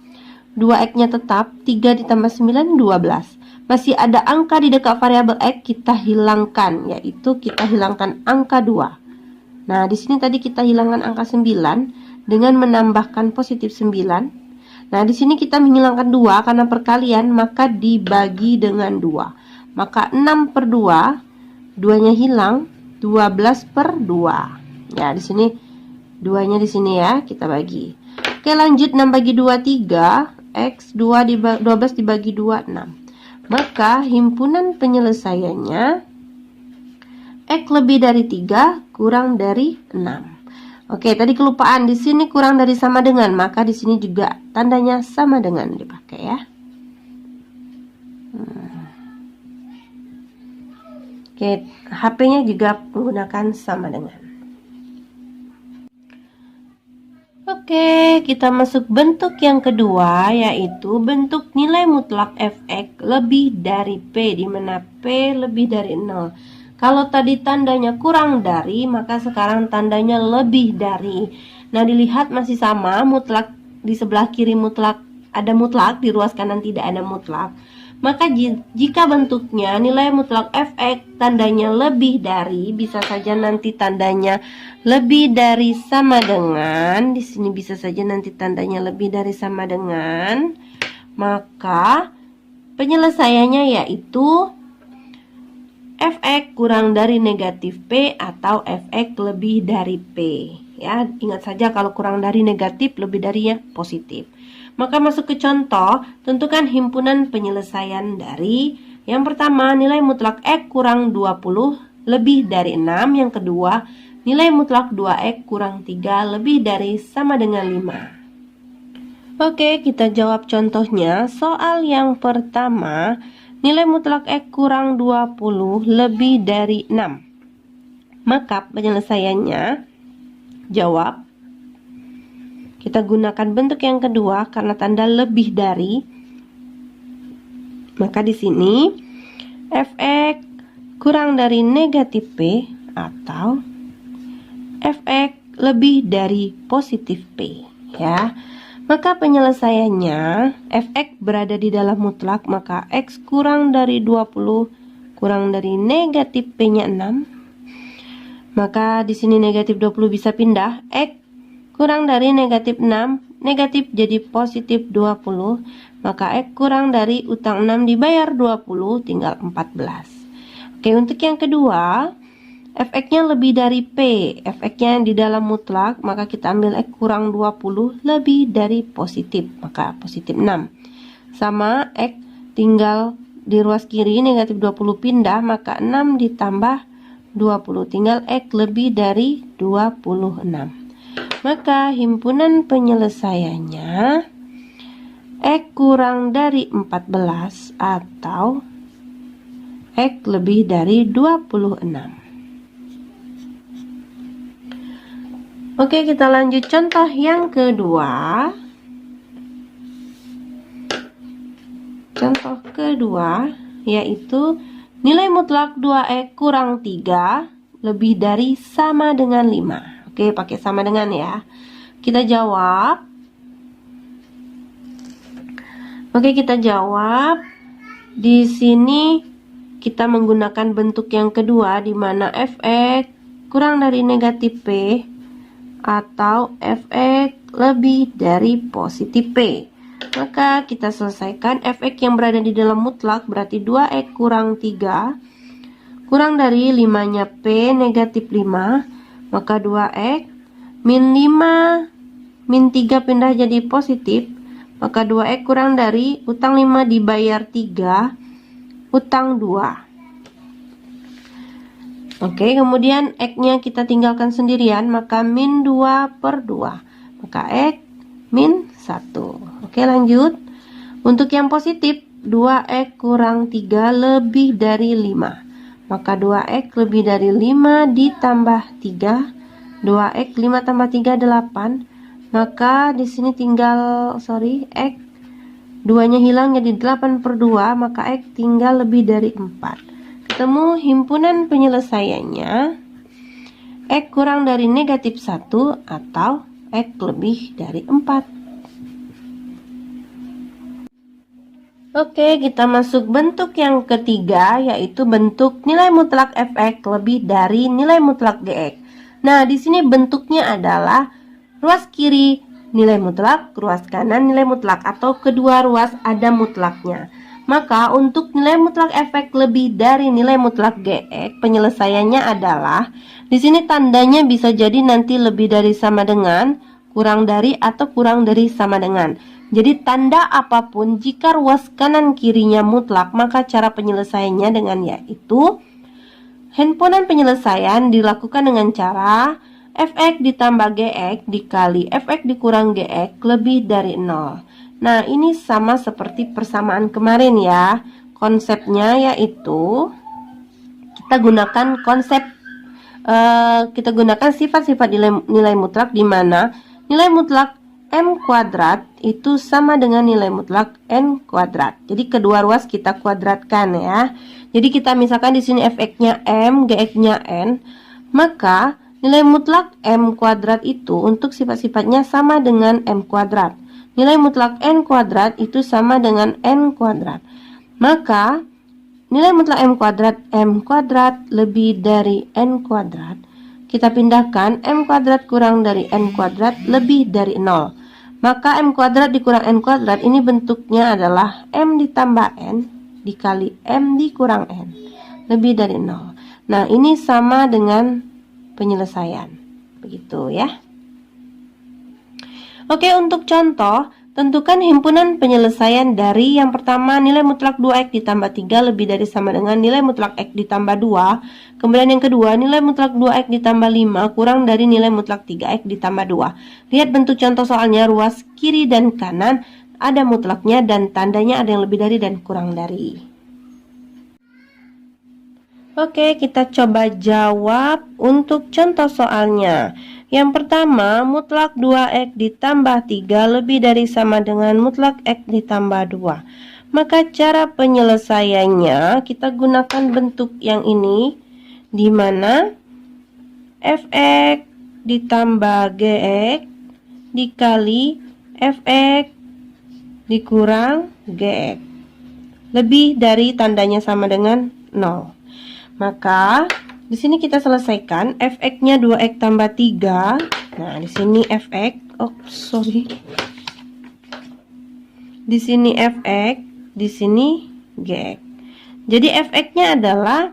A: 2X-nya tetap, 3 ditambah 9, 12. Masih ada angka di dekat variabel X, kita hilangkan, yaitu kita hilangkan angka 2. Nah, di sini tadi kita hilangkan angka 9 dengan menambahkan positif 9. Nah, di sini kita menghilangkan 2 karena perkalian, maka dibagi dengan 2. Maka 6 per 2, 2-nya hilang, 12 per 2. Ya, di sini 2-nya di sini ya, kita bagi. Oke, lanjut 6 bagi 2, 3. X 12 dibagi 2, 6. Maka himpunan penyelesaiannya X lebih dari 3 kurang dari 6. Oke, tadi kelupaan, di sini kurang dari sama dengan, maka di sini juga tandanya sama dengan dipakai ya. Oke, HP-nya juga menggunakan sama dengan. Oke, kita masuk bentuk yang kedua, yaitu bentuk nilai mutlak fx lebih dari P, di mana P lebih dari 0. Kalau tadi tandanya kurang dari, maka sekarang tandanya lebih dari. Nah, dilihat masih sama, mutlak di sebelah kiri mutlak ada mutlak, di ruas kanan tidak ada mutlak. Maka jika bentuknya nilai mutlak fx tandanya lebih dari, bisa saja nanti tandanya lebih dari sama dengan, di sini bisa saja nanti tandanya lebih dari sama dengan, maka penyelesaiannya yaitu fx kurang dari negatif P atau fx lebih dari P. Ya, ingat saja kalau kurang dari negatif, lebih dari ya positif. Maka masuk ke contoh, tentukan himpunan penyelesaian dari yang pertama, nilai mutlak X kurang 20 lebih dari 6. Yang kedua, nilai mutlak 2X kurang 3 lebih dari sama dengan 5. Oke, kita jawab contohnya. Soal yang pertama, nilai mutlak X kurang 20 lebih dari 6. Maka penyelesaiannya, jawab. Kita gunakan bentuk yang kedua karena tanda lebih dari. Maka di sini fx kurang dari negatif P atau fx lebih dari positif P, ya. Maka penyelesaiannya, fx berada di dalam mutlak, maka x kurang dari 20 kurang dari negatif P-nya 6. Maka di sini negatif 20 bisa pindah, x kurang dari negatif 6, negatif jadi positif 20. Maka x kurang dari utang 6 dibayar 20, tinggal 14. Oke, untuk yang kedua, fx-nya lebih dari P, fx-nya di dalam mutlak, maka kita ambil X kurang 20 lebih dari positif, maka positif 6. Sama X tinggal di ruas kiri, negatif 20 pindah, maka 6 ditambah 20, tinggal X lebih dari 26. Maka himpunan penyelesaiannya X kurang dari 14 atau X lebih dari 26. Oke, kita lanjut contoh yang kedua. Contoh kedua yaitu nilai mutlak 2x kurang 3 lebih dari sama dengan 5. Oke, pakai sama dengan ya. Kita jawab. Oke, kita jawab. Di sini kita menggunakan bentuk yang kedua di mana fx kurang dari negatif P atau fx lebih dari positif P. Maka kita selesaikan. Fx yang berada di dalam mutlak berarti 2x kurang 3 kurang dari 5 nya P negatif 5. Maka 2x min 5 min 3 pindah jadi positif. Maka 2x kurang dari utang 5 dibayar 3 utang 2. Oke, kemudian X-nya kita tinggalkan sendirian, maka min 2 per 2. Maka X min 1. Oke, lanjut. Untuk yang positif, 2X kurang 3 lebih dari 5. Maka 2X lebih dari 5 ditambah 3. 2X 5 tambah 3, 8. Maka di sini tinggal, X 2-nya hilang jadi 8 per 2, maka X tinggal lebih dari 4. Ketemu himpunan penyelesaiannya X kurang dari negatif 1 atau X lebih dari 4. Oke, kita masuk bentuk yang ketiga yaitu bentuk nilai mutlak fx lebih dari nilai mutlak gx. Nah, di sini bentuknya adalah ruas kiri nilai mutlak, ruas kanan nilai mutlak, atau kedua ruas ada mutlaknya. Maka untuk nilai mutlak fx lebih dari nilai mutlak gx, penyelesaiannya adalah di sini tandanya bisa jadi nanti lebih dari sama dengan, kurang dari, atau kurang dari sama dengan. Jadi tanda apapun jika ruas kanan kirinya mutlak, maka cara penyelesaiannya dengan yaitu himpunan penyelesaian dilakukan dengan cara fx ditambah gx dikali fx dikurang gx lebih dari 0. Nah, ini sama seperti persamaan kemarin ya. Konsepnya yaitu kita gunakan sifat-sifat nilai mutlak di mana nilai mutlak m kuadrat itu sama dengan nilai mutlak n kuadrat. Jadi kedua ruas kita kuadratkan ya. Jadi kita misalkan di sini fx-nya m, gx-nya n, maka nilai mutlak m kuadrat itu untuk sifat-sifatnya sama dengan m kuadrat. Nilai mutlak n kuadrat itu sama dengan n kuadrat. Maka nilai mutlak m kuadrat lebih dari n kuadrat. Kita pindahkan m kuadrat kurang dari n kuadrat lebih dari 0. Maka m kuadrat dikurang n kuadrat ini bentuknya adalah m ditambah n dikali m dikurang n lebih dari 0. Nah, ini sama dengan penyelesaian. Begitu ya. Oke, untuk contoh, Tentukan himpunan penyelesaian dari yang pertama nilai mutlak 2x ditambah 3 lebih dari sama dengan nilai mutlak x ditambah 2. Kemudian yang kedua nilai mutlak 2x ditambah 5 kurang dari nilai mutlak 3x ditambah 2. Lihat bentuk contoh soalnya, ruas kiri dan kanan ada mutlaknya dan tandanya ada yang lebih dari dan kurang dari. Oke, kita coba jawab untuk contoh soalnya. Yang pertama, mutlak 2x ditambah 3 lebih dari sama dengan mutlak x ditambah 2. Maka cara penyelesaiannya kita gunakan bentuk yang ini, di mana fx ditambah gx dikali fx dikurang gx. Lebih dari tandanya sama dengan 0. Maka di sini kita selesaikan fx-nya 2x tambah 3. Nah, di sini fx, di sini fx, di sini gx. Jadi fx-nya adalah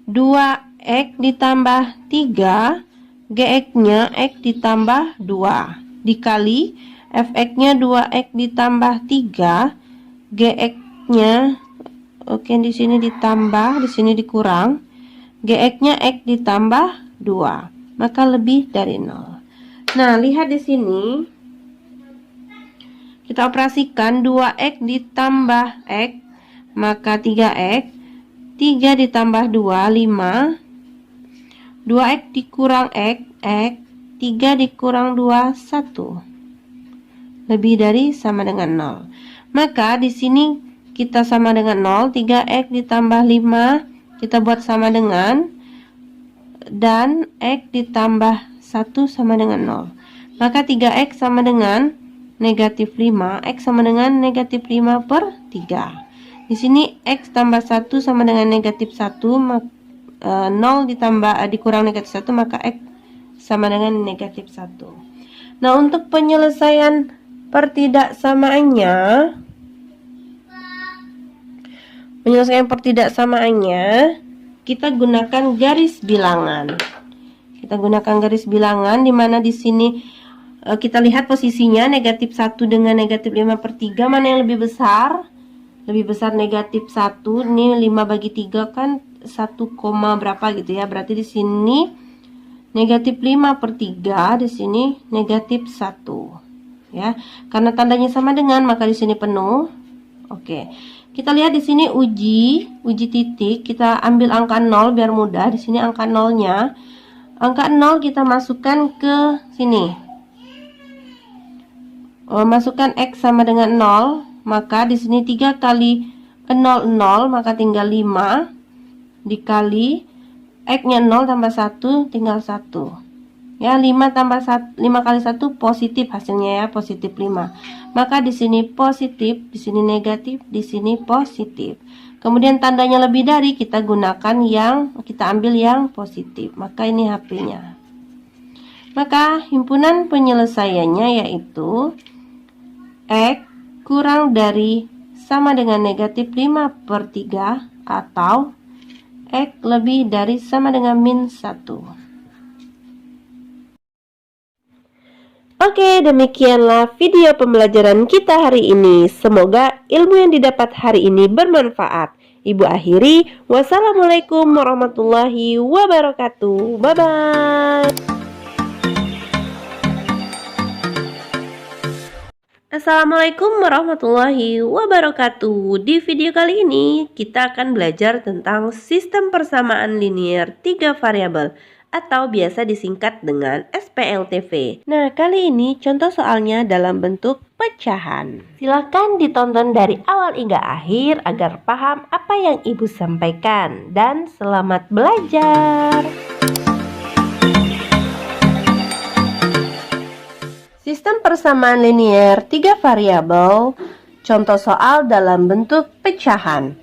A: 2x ditambah 3, gx-nya x ditambah 2 dikali fx-nya 2x ditambah 3, gx-nya di sini ditambah, di sini dikurang, gx-nya x ditambah 2, maka lebih dari 0. Nah, lihat di sini. Kita operasikan 2x ditambah x, maka 3x. 3 ditambah 2, 5. 2x dikurang x, x. 3 dikurang 2, 1. Lebih dari sama dengan 0. Maka di sini kita sama dengan 0, 3x ditambah 5 kita buat sama dengan, dan x ditambah 1 sama dengan 0. Maka 3x sama dengan negatif 5, x sama dengan negatif 5 per 3. Di sini x tambah 1 sama dengan negatif 1, 0 dikurang negatif 1, maka x sama dengan negatif 1. Nah, untuk penyelesaian pertidaksamaannya, kita gunakan garis bilangan. Di mana di sini kita lihat posisinya negatif 1 dengan negatif 5 per 3, mana yang lebih besar? Lebih besar negatif 1. Ini 5 bagi 3 kan 1, berapa gitu ya. Berarti di sini negatif 5 per 3, di sini negatif 1. Ya, karena tandanya sama dengan, maka di sini penuh. Oke. Kita lihat di sini uji titik, kita ambil angka 0 biar mudah. Di sini angka 0-nya. Angka 0 kita masukkan ke sini. Masukkan x sama dengan 0, maka di sini 3 kali 0, 0, maka tinggal 5 dikali x-nya 0 tambah 1 tinggal 1. Ya, 5 kali 1 positif hasilnya ya, positif 5. Maka di sini positif, di sini negatif, di sini positif. Kemudian tandanya lebih dari, kita ambil yang positif. Maka ini HP-nya. Maka himpunan penyelesaiannya yaitu x kurang dari sama dengan negatif 5 per 3 atau x lebih dari sama dengan min 1. Oke, demikianlah video pembelajaran kita hari ini. Semoga ilmu yang didapat hari ini bermanfaat. Ibu akhiri, wassalamualaikum warahmatullahi wabarakatuh. Bye-bye. Assalamualaikum warahmatullahi wabarakatuh. Di video kali ini kita akan belajar tentang sistem persamaan linear 3 variabel atau biasa disingkat dengan SPLTV. Nah, kali ini contoh soalnya dalam bentuk pecahan. Silakan ditonton dari awal hingga akhir agar paham apa yang Ibu sampaikan, dan selamat belajar. Sistem persamaan linear 3 variabel, contoh soal dalam bentuk pecahan.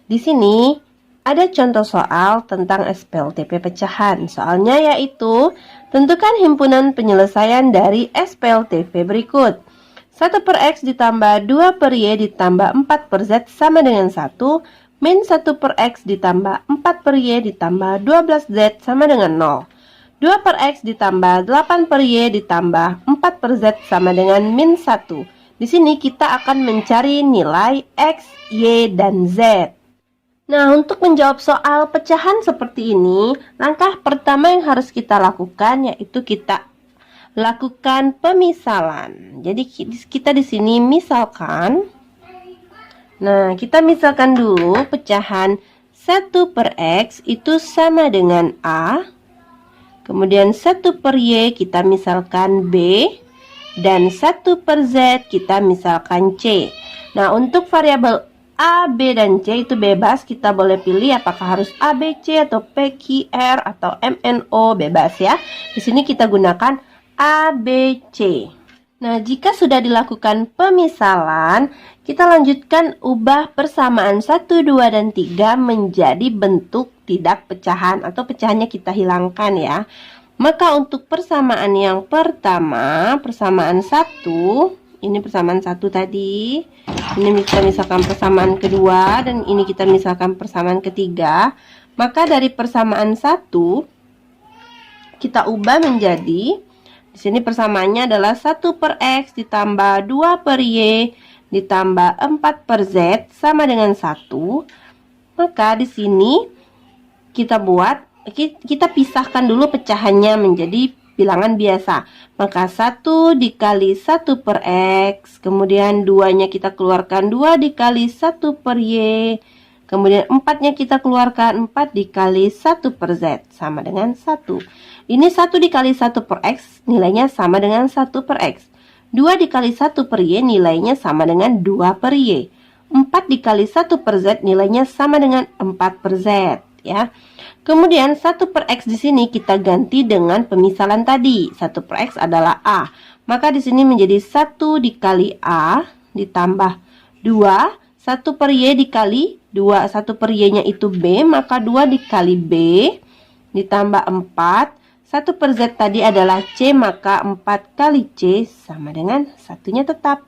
A: Di sini ada contoh soal tentang SPLTV pecahan. Soalnya yaitu, tentukan himpunan penyelesaian dari SPLTV berikut. 1 per X ditambah 2 per Y ditambah 4 per Z sama dengan 1, min 1 per X ditambah 4 per Y ditambah 12Z sama dengan 0. 2 per X ditambah 8 per Y ditambah 4 per Z sama dengan min 1. Di sini kita akan mencari nilai X, Y, dan Z. Nah, untuk menjawab soal pecahan seperti ini, langkah pertama yang harus kita lakukan yaitu kita lakukan pemisalan. Jadi kita di sini misalkan. Nah, kita misalkan dulu pecahan 1 per X itu sama dengan A. Kemudian 1 per Y kita misalkan B. Dan 1 per Z kita misalkan C. Nah, untuk variabel A, B, dan C itu bebas. Kita boleh pilih apakah harus A, B, C atau P, Q, R atau M, N, O. Bebas ya. Di sini kita gunakan A, B, C. Nah, jika sudah dilakukan pemisalan, kita lanjutkan ubah persamaan 1, 2, dan 3 menjadi bentuk tidak pecahan atau pecahannya kita hilangkan ya. Maka untuk persamaan yang pertama, persamaan 1, ini persamaan 1 tadi. Ini kita misalkan persamaan kedua dan ini kita misalkan persamaan ketiga. Maka dari persamaan 1 kita ubah menjadi, di sini persamaannya adalah 1 per X ditambah 2 per Y ditambah 4 per Z sama dengan 1. Maka di sini kita pisahkan dulu pecahannya menjadi bilangan biasa. Maka 1 dikali 1 per X, kemudian 2-nya kita keluarkan 2 dikali 1 per Y, kemudian 4-nya kita keluarkan 4 dikali 1 per Z sama dengan 1. Ini 1 dikali 1 per X nilainya sama dengan 1 per X. 2 dikali 1 per Y nilainya sama dengan 2 per Y. 4 dikali 1 per Z nilainya sama dengan 4 per Z ya. Kemudian 1 per X di sini kita ganti dengan pemisalan tadi. 1 per X adalah A. Maka di sini menjadi 1 dikali A ditambah 2. 1 per Y dikali 2. 1 per Y-nya itu B. Maka 2 dikali B ditambah 4. 1 per Z tadi adalah C. Maka 4 kali C sama dengan satunya tetap.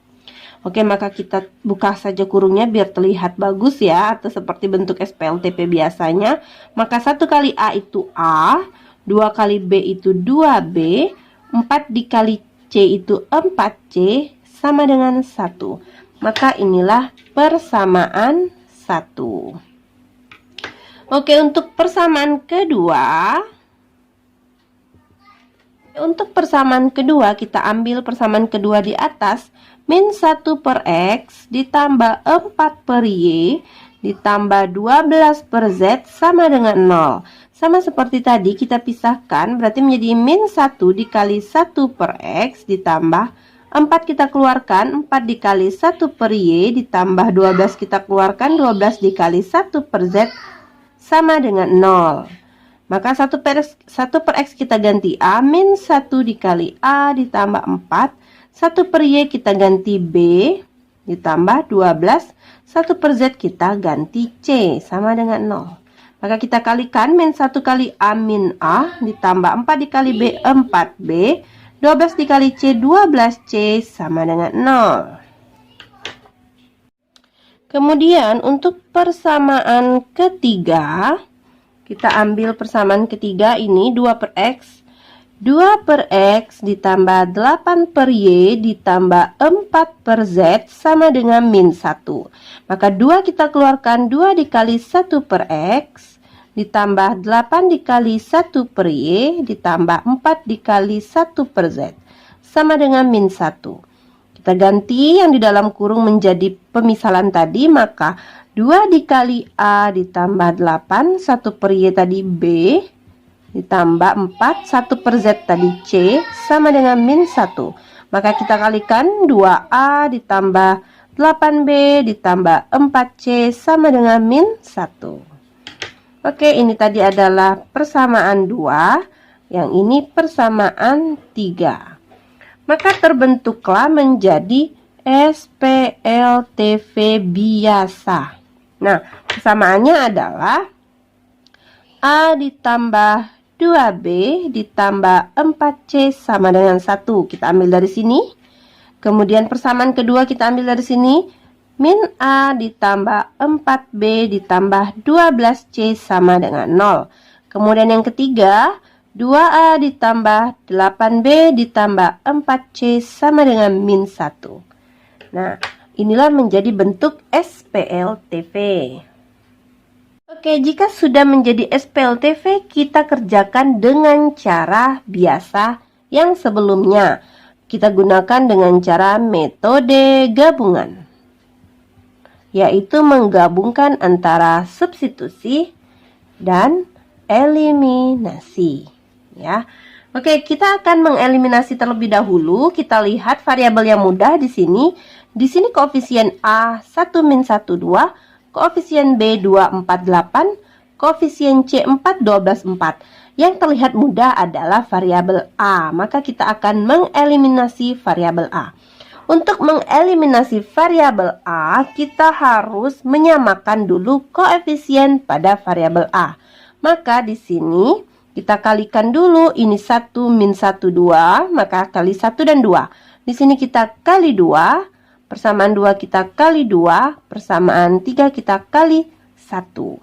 A: Oke, maka kita buka saja kurungnya biar terlihat bagus ya, atau seperti bentuk SPLTP biasanya. Maka 1 kali A itu A, 2 kali B itu 2B, 4 dikali C itu 4C, sama dengan 1. Maka inilah persamaan 1. Oke, untuk persamaan kedua. Untuk persamaan kedua, kita ambil persamaan kedua di atas. Min 1 per X ditambah 4 per Y ditambah 12 per Z sama dengan 0. Sama seperti tadi kita pisahkan, berarti menjadi min 1 dikali 1 per X ditambah 4 kita keluarkan, 4 dikali 1 per Y ditambah 12 kita keluarkan, 12 dikali 1 per Z sama dengan 0. Maka 1 per X kita ganti A, min 1 dikali A ditambah 4. 1 per Y kita ganti B ditambah 12. 1 per Z kita ganti C sama dengan 0. Maka kita kalikan min 1 kali A min A ditambah 4 dikali B 4B. 12 dikali C 12C sama dengan 0. Kemudian untuk persamaan ketiga, kita ambil persamaan ketiga ini 2 per X. 2 per X ditambah 8 per Y ditambah 4 per Z sama dengan min 1. Maka 2 kita keluarkan, 2 dikali 1 per X ditambah 8 dikali 1 per Y ditambah 4 dikali 1 per Z sama dengan min 1. Kita ganti yang di dalam kurung menjadi pemisalan tadi. Maka 2 dikali A ditambah 8, 1 per Y tadi B ditambah 4, 1 per Z tadi C sama dengan min 1. Maka kita kalikan 2A ditambah 8B ditambah 4C sama dengan min 1. Oke, ini tadi adalah persamaan 2. Yang ini persamaan 3. Maka terbentuklah menjadi SPLTV biasa. Nah, persamaannya adalah A ditambah 2B ditambah 4C sama dengan 1. Kita ambil dari sini. Kemudian persamaan kedua kita ambil dari sini. Min A ditambah 4B ditambah 12C sama dengan 0. Kemudian yang ketiga, 2A ditambah 8B ditambah 4C sama dengan min 1. Nah, inilah menjadi bentuk SPLTV. Oke, jika sudah menjadi SPLTV, kita kerjakan dengan cara biasa yang sebelumnya. Kita gunakan dengan cara metode gabungan, yaitu menggabungkan antara substitusi dan eliminasi. Ya. Oke, kita akan mengeliminasi terlebih dahulu. Kita lihat variabel yang mudah di sini. Di sini koefisien A 1 min 1 2, koefisien B 2 4 8, koefisien C 4 12 4. Yang terlihat mudah adalah variabel A, maka kita akan mengeliminasi variabel A. Untuk mengeliminasi variabel A, kita harus menyamakan dulu koefisien pada variabel A. Maka di sini kita kalikan dulu, ini 1 min 1 2, maka kali 1 dan 2. Di sini kita kali 2, persamaan 2 kita kali 2, persamaan 3 kita kali 1.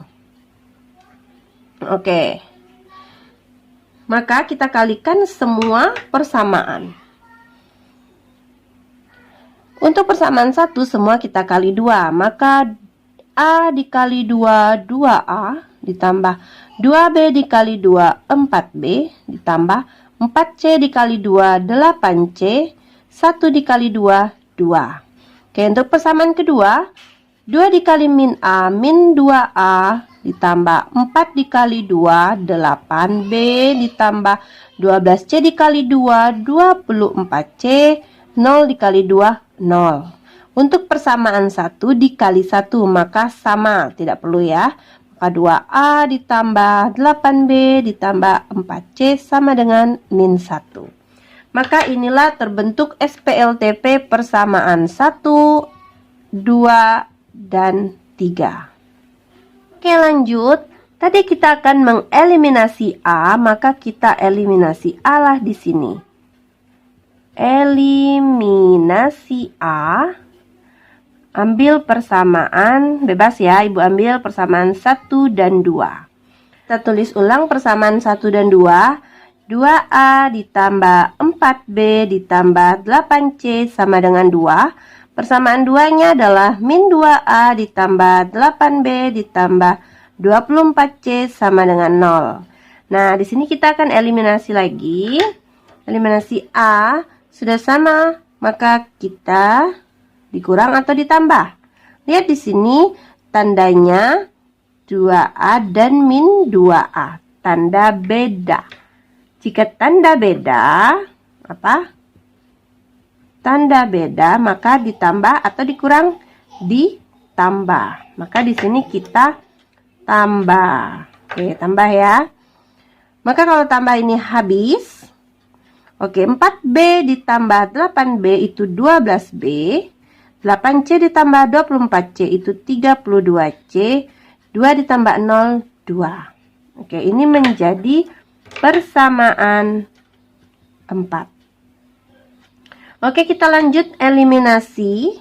A: Oke. Maka kita kalikan semua persamaan. Untuk persamaan 1 semua kita kali 2. Maka A dikali 2 2A ditambah 2B dikali 2 4B ditambah 4C dikali 2 8C, 1 dikali 2 2. Oke, untuk persamaan kedua 2 dikali min A min 2A ditambah 4 dikali 2 8B ditambah 12C dikali 2 24C, 0 dikali 2 0. Untuk persamaan 1 dikali 1 maka sama, tidak perlu ya. Maka 2A ditambah 8B ditambah 4C sama dengan min 1. Maka inilah terbentuk SPLTV persamaan 1, 2, dan 3. Oke, lanjut. Tadi kita akan mengeliminasi A, maka kita eliminasi A lah di sini. Eliminasi A. Ambil persamaan, bebas ya, Ibu ambil persamaan 1 dan 2. Kita tulis ulang persamaan 1 dan 2. 2A ditambah 4B ditambah 8C sama dengan 2. Persamaan 2-nya adalah min 2A ditambah 8B ditambah 24C sama dengan 0. Nah, di sini kita akan eliminasi lagi. Eliminasi A sudah sama, maka kita dikurang atau ditambah. Lihat di sini tandanya 2A dan min 2A. Tanda beda. Jika tanda beda, apa? Tanda beda, maka ditambah atau dikurang? Ditambah. Maka di sini kita tambah. Oke, tambah ya. Maka kalau tambah ini habis. Oke, 4B ditambah 8B itu 12B. 8C ditambah 24C itu 32C. 2 ditambah 0, 2. Oke, ini menjadi persamaan 4. Oke, kita lanjut eliminasi.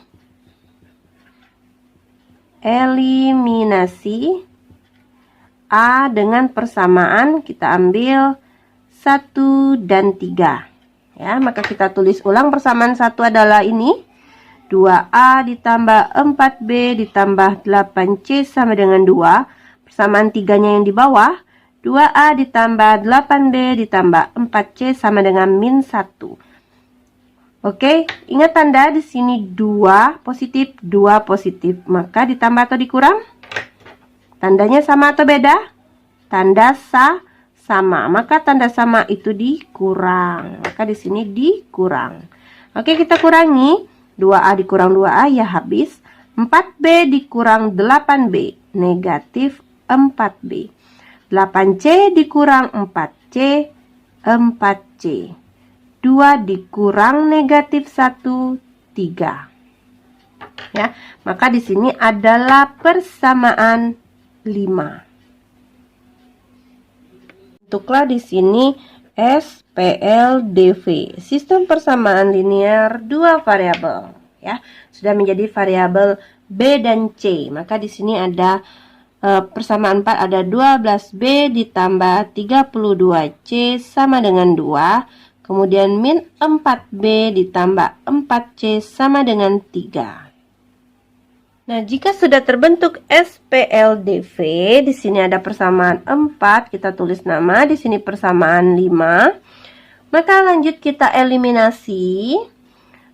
A: Eliminasi A dengan persamaan kita ambil 1 dan 3. Ya, maka kita tulis ulang persamaan 1 adalah ini. 2A ditambah 4B ditambah 8C sama dengan 2. Persamaan 3-nya yang di bawah. 2A ditambah 8B ditambah 4C sama dengan min 1. Oke, ingat tanda di sini 2 positif, 2 positif. Maka ditambah atau dikurang? Tandanya sama atau beda? Tanda sama. Maka tanda sama itu dikurang. Maka di sini dikurang. Oke, kita kurangi. 2A dikurang 2A ya habis. 4B dikurang 8B, negatif 4B. 8C dikurang 4C, 4C. 2 dikurang negatif 1, 3. Ya, maka di sini adalah persamaan 5. Bentuklah di sini SPLDV, sistem persamaan linear dua variabel. Ya, sudah menjadi variabel B dan C. Maka di sini ada persamaan 4 ada 12B ditambah 32C sama dengan 2. Kemudian min 4B ditambah 4C sama dengan 3. Nah, jika sudah terbentuk SPLDV, di sini ada persamaan 4, kita tulis nama, di sini persamaan 5. Maka lanjut kita eliminasi.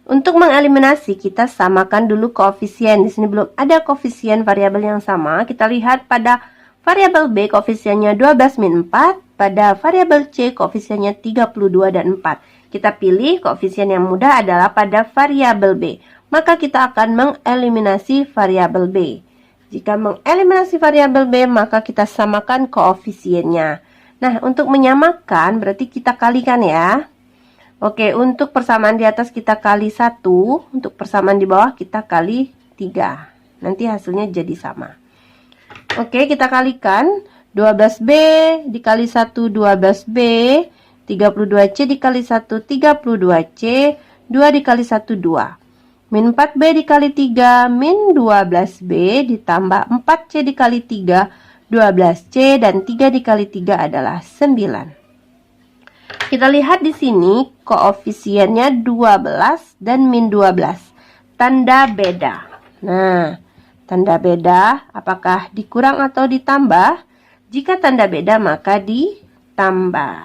A: Untuk mengeliminasi, kita samakan dulu koefisien. Di sini belum ada koefisien variabel yang sama. Kita lihat pada variabel B koefisiennya 12 min 4, pada variabel C koefisiennya 32 dan 4. Kita pilih koefisien yang mudah adalah pada variabel B. Maka kita akan mengeliminasi variabel B. Jika mengeliminasi variabel B, maka kita samakan koefisiennya. Nah, untuk menyamakan berarti kita kalikan ya. Oke, untuk persamaan di atas kita kali 1, untuk persamaan di bawah kita kali 3. Nanti hasilnya jadi sama. Oke, kita kalikan 12B dikali 1 12B, 32C dikali 1 32C, 2 dikali 1 2. Min 4B dikali 3, min 12B ditambah 4C dikali 3, 12C, dan 3 dikali 3 adalah 9. Kita lihat di sini koefisiennya 12 dan min 12. Tanda beda. Nah, tanda beda apakah dikurang atau ditambah? Jika tanda beda maka ditambah.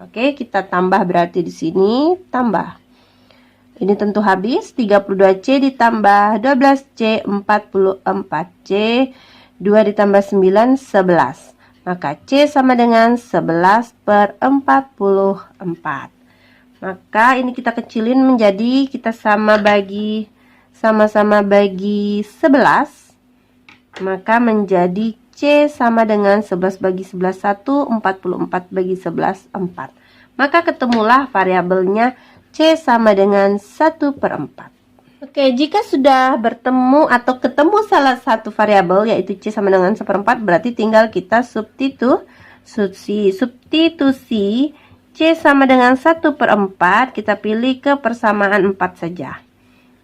A: Oke, kita tambah berarti di sini tambah. Ini tentu habis, 32C ditambah 12C, 44C, 2 ditambah 9, 11. Maka C sama dengan 11 per 44. Maka ini kita kecilin menjadi, kita sama-sama bagi 11. Maka menjadi C sama dengan 11 bagi 11, 1, 44 bagi 11, 4. Maka ketemulah variabelnya C sama dengan 1 per 4. Oke, jika sudah bertemu atau ketemu salah satu variabel yaitu C sama dengan 1 per 4, berarti tinggal kita substitusi C sama dengan 1 per 4, kita pilih ke persamaan 4 saja.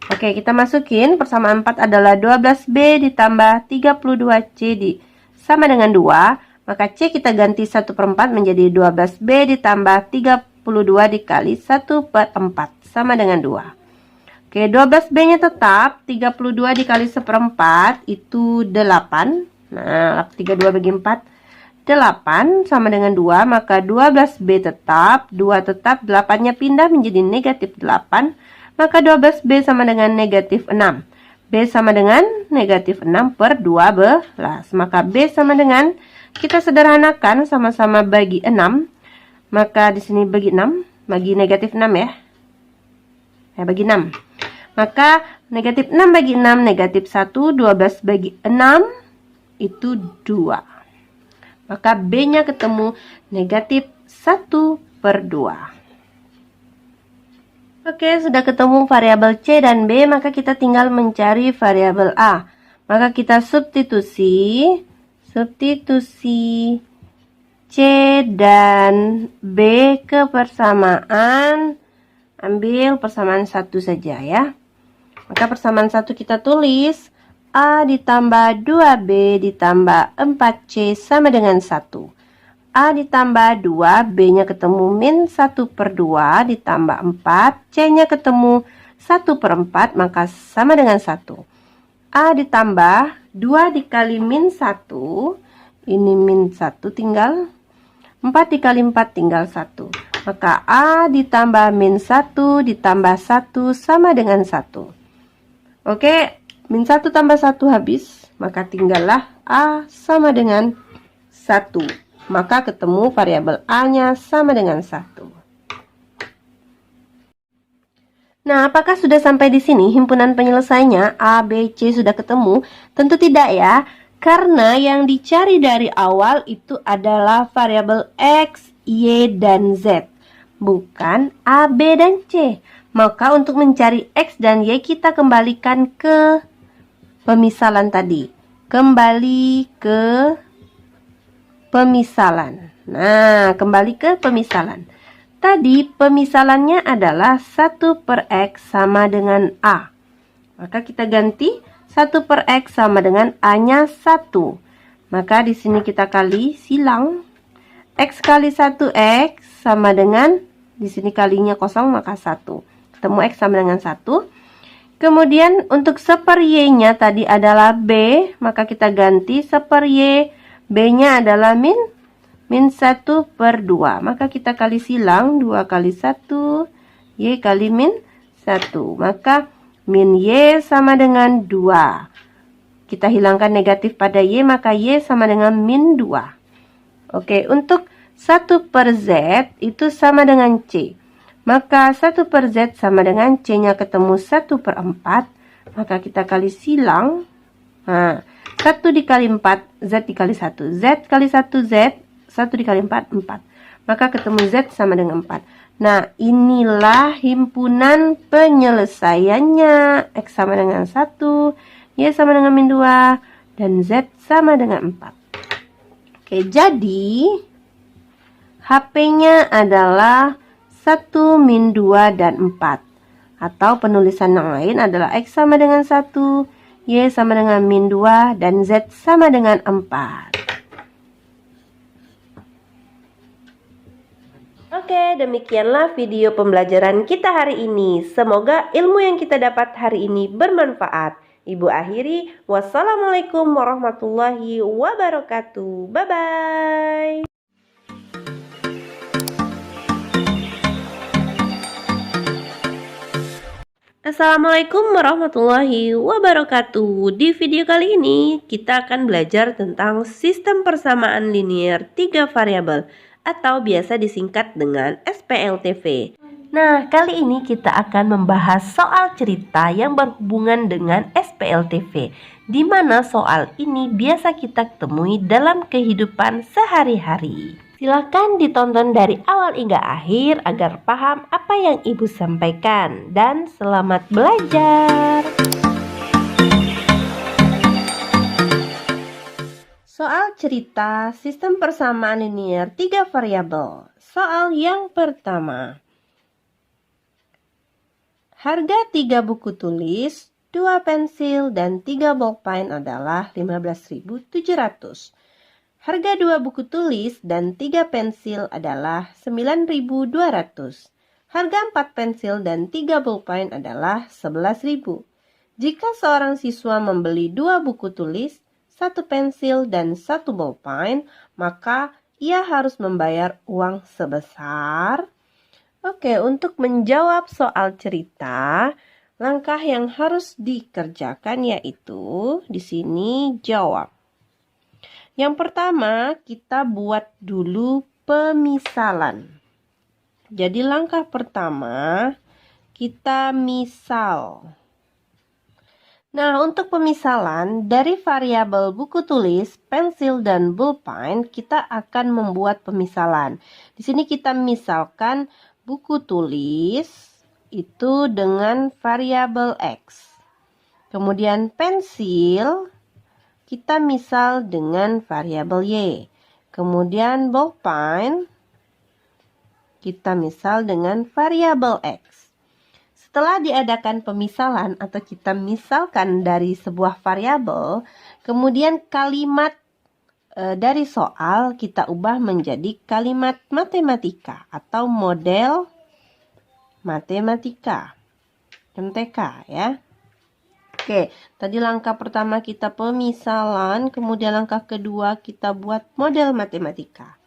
A: Oke, kita masukin persamaan 4 adalah 12B ditambah 32C sama dengan 2, maka C kita ganti 1 per 4 menjadi 12B ditambah 32 dikali 1 per 4 sama dengan 2. Oke, 12B nya tetap, 32 dikali 1/4 itu 8. Nah, 32 bagi 4, 8 sama dengan 2, maka 12B tetap, 2 tetap, 8 nya pindah menjadi negatif 8, maka 12B sama dengan negatif 6. B sama dengan negatif 6 per 12, maka B sama dengan, kita sederhanakan sama-sama bagi 6, maka di sini bagi 6, bagi negatif 6 ya. Bagi 6. Maka negatif 6 bagi 6, negatif 1, 12 bagi 6, itu 2. Maka B-nya ketemu negatif 1 per 2. Oke, sudah ketemu variabel C dan B, maka kita tinggal mencari variabel A. Maka kita substitusi C dan B ke persamaan. Ambil persamaan 1 saja ya. Maka persamaan 1 kita tulis A ditambah 2B ditambah 4C sama dengan 1. A ditambah 2, B-nya ketemu min 1 per 2 ditambah 4, C-nya ketemu 1 per 4, maka sama dengan 1. A ditambah 2 dikali min 1, ini min 1 tinggal 4 dikali 4 tinggal 1. Maka A ditambah min 1 ditambah 1 sama dengan 1. Oke, min 1 tambah 1 habis, maka tinggallah A sama dengan 1. Maka ketemu variabel A-nya sama dengan 1. Nah, apakah sudah sampai di sini himpunan penyelesainya A, B, C sudah ketemu? Tentu tidak ya, karena yang dicari dari awal itu adalah variabel X, Y, dan Z, bukan A, B, dan C. Maka untuk mencari X dan Y kita kembalikan ke pemisalan tadi. Kembali ke pemisalan. Nah, kembali ke pemisalan. Tadi pemisalannya adalah 1 per X sama dengan A. Maka kita ganti 1 per X sama dengan A-nya 1. Maka di sini kita kali silang. X kali 1X sama dengan, di sini kalinya kosong maka 1. Ketemu X sama dengan 1. Kemudian untuk 1/Y nya tadi adalah B, maka kita ganti 1/Y, B nya adalah min 1/2. Maka kita kali silang, 2 kali 1, Y kali min 1. Maka min Y sama dengan 2. Kita hilangkan negatif pada Y, maka Y sama dengan min 2. Oke, untuk 1/Z itu sama dengan C. Maka 1/Z sama dengan C-nya ketemu 1/4. Maka kita kali silang. Nah, 1 dikali 4, Z dikali 1. Z kali 1, Z. 1 dikali 4, 4. Maka ketemu Z sama dengan 4. Nah, inilah himpunan penyelesaiannya. X sama dengan 1. Y sama dengan min 2. Dan Z sama dengan 4. Oke, jadi HP-nya adalah 1, min 2, dan 4. Atau penulisan yang lain adalah X sama dengan 1, Y sama dengan min 2, dan Z sama dengan 4. Oke, demikianlah video pembelajaran kita hari ini. Semoga ilmu yang kita dapat hari ini bermanfaat. Ibu akhiri, wassalamualaikum warahmatullahi wabarakatuh. Bye-bye. Assalamualaikum warahmatullahi wabarakatuh. Di video kali ini kita akan belajar tentang sistem persamaan linear 3 variabel atau biasa disingkat dengan SPLTV. Nah, kali ini kita akan membahas soal cerita yang berhubungan dengan SPLTV, di mana soal ini biasa kita temui dalam kehidupan sehari-hari. Silakan ditonton dari awal hingga akhir agar paham apa yang Ibu sampaikan, dan selamat belajar. Soal cerita sistem persamaan linear 3 variabel. Soal yang pertama. Harga 3 buku tulis, 2 pensil, dan 3 bolpen adalah 15.700. Harga 2 buku tulis dan 3 pensil adalah 9.200. Harga 4 pensil dan 3 bolpen adalah 11.000. Jika seorang siswa membeli 2 buku tulis, 1 pensil, dan 1 bolpen, maka ia harus membayar uang sebesar. Oke, untuk menjawab soal cerita, langkah yang harus dikerjakan yaitu di sini jawab. Yang pertama, kita buat dulu pemisalan. Jadi langkah pertama, kita misal. Nah, untuk pemisalan dari variabel buku tulis, pensil, dan bolpen, kita akan membuat pemisalan. Di sini kita misalkan buku tulis itu dengan variabel X. Kemudian pensil kita misal dengan variabel Y. Kemudian bolpen kita misal dengan variabel X. Setelah diadakan pemisalan atau kita misalkan dari sebuah variabel, kemudian kalimat dari soal kita ubah menjadi kalimat matematika atau model matematika, MTK ya. Oke, tadi langkah pertama kita pemisalan, kemudian langkah kedua kita buat model matematika.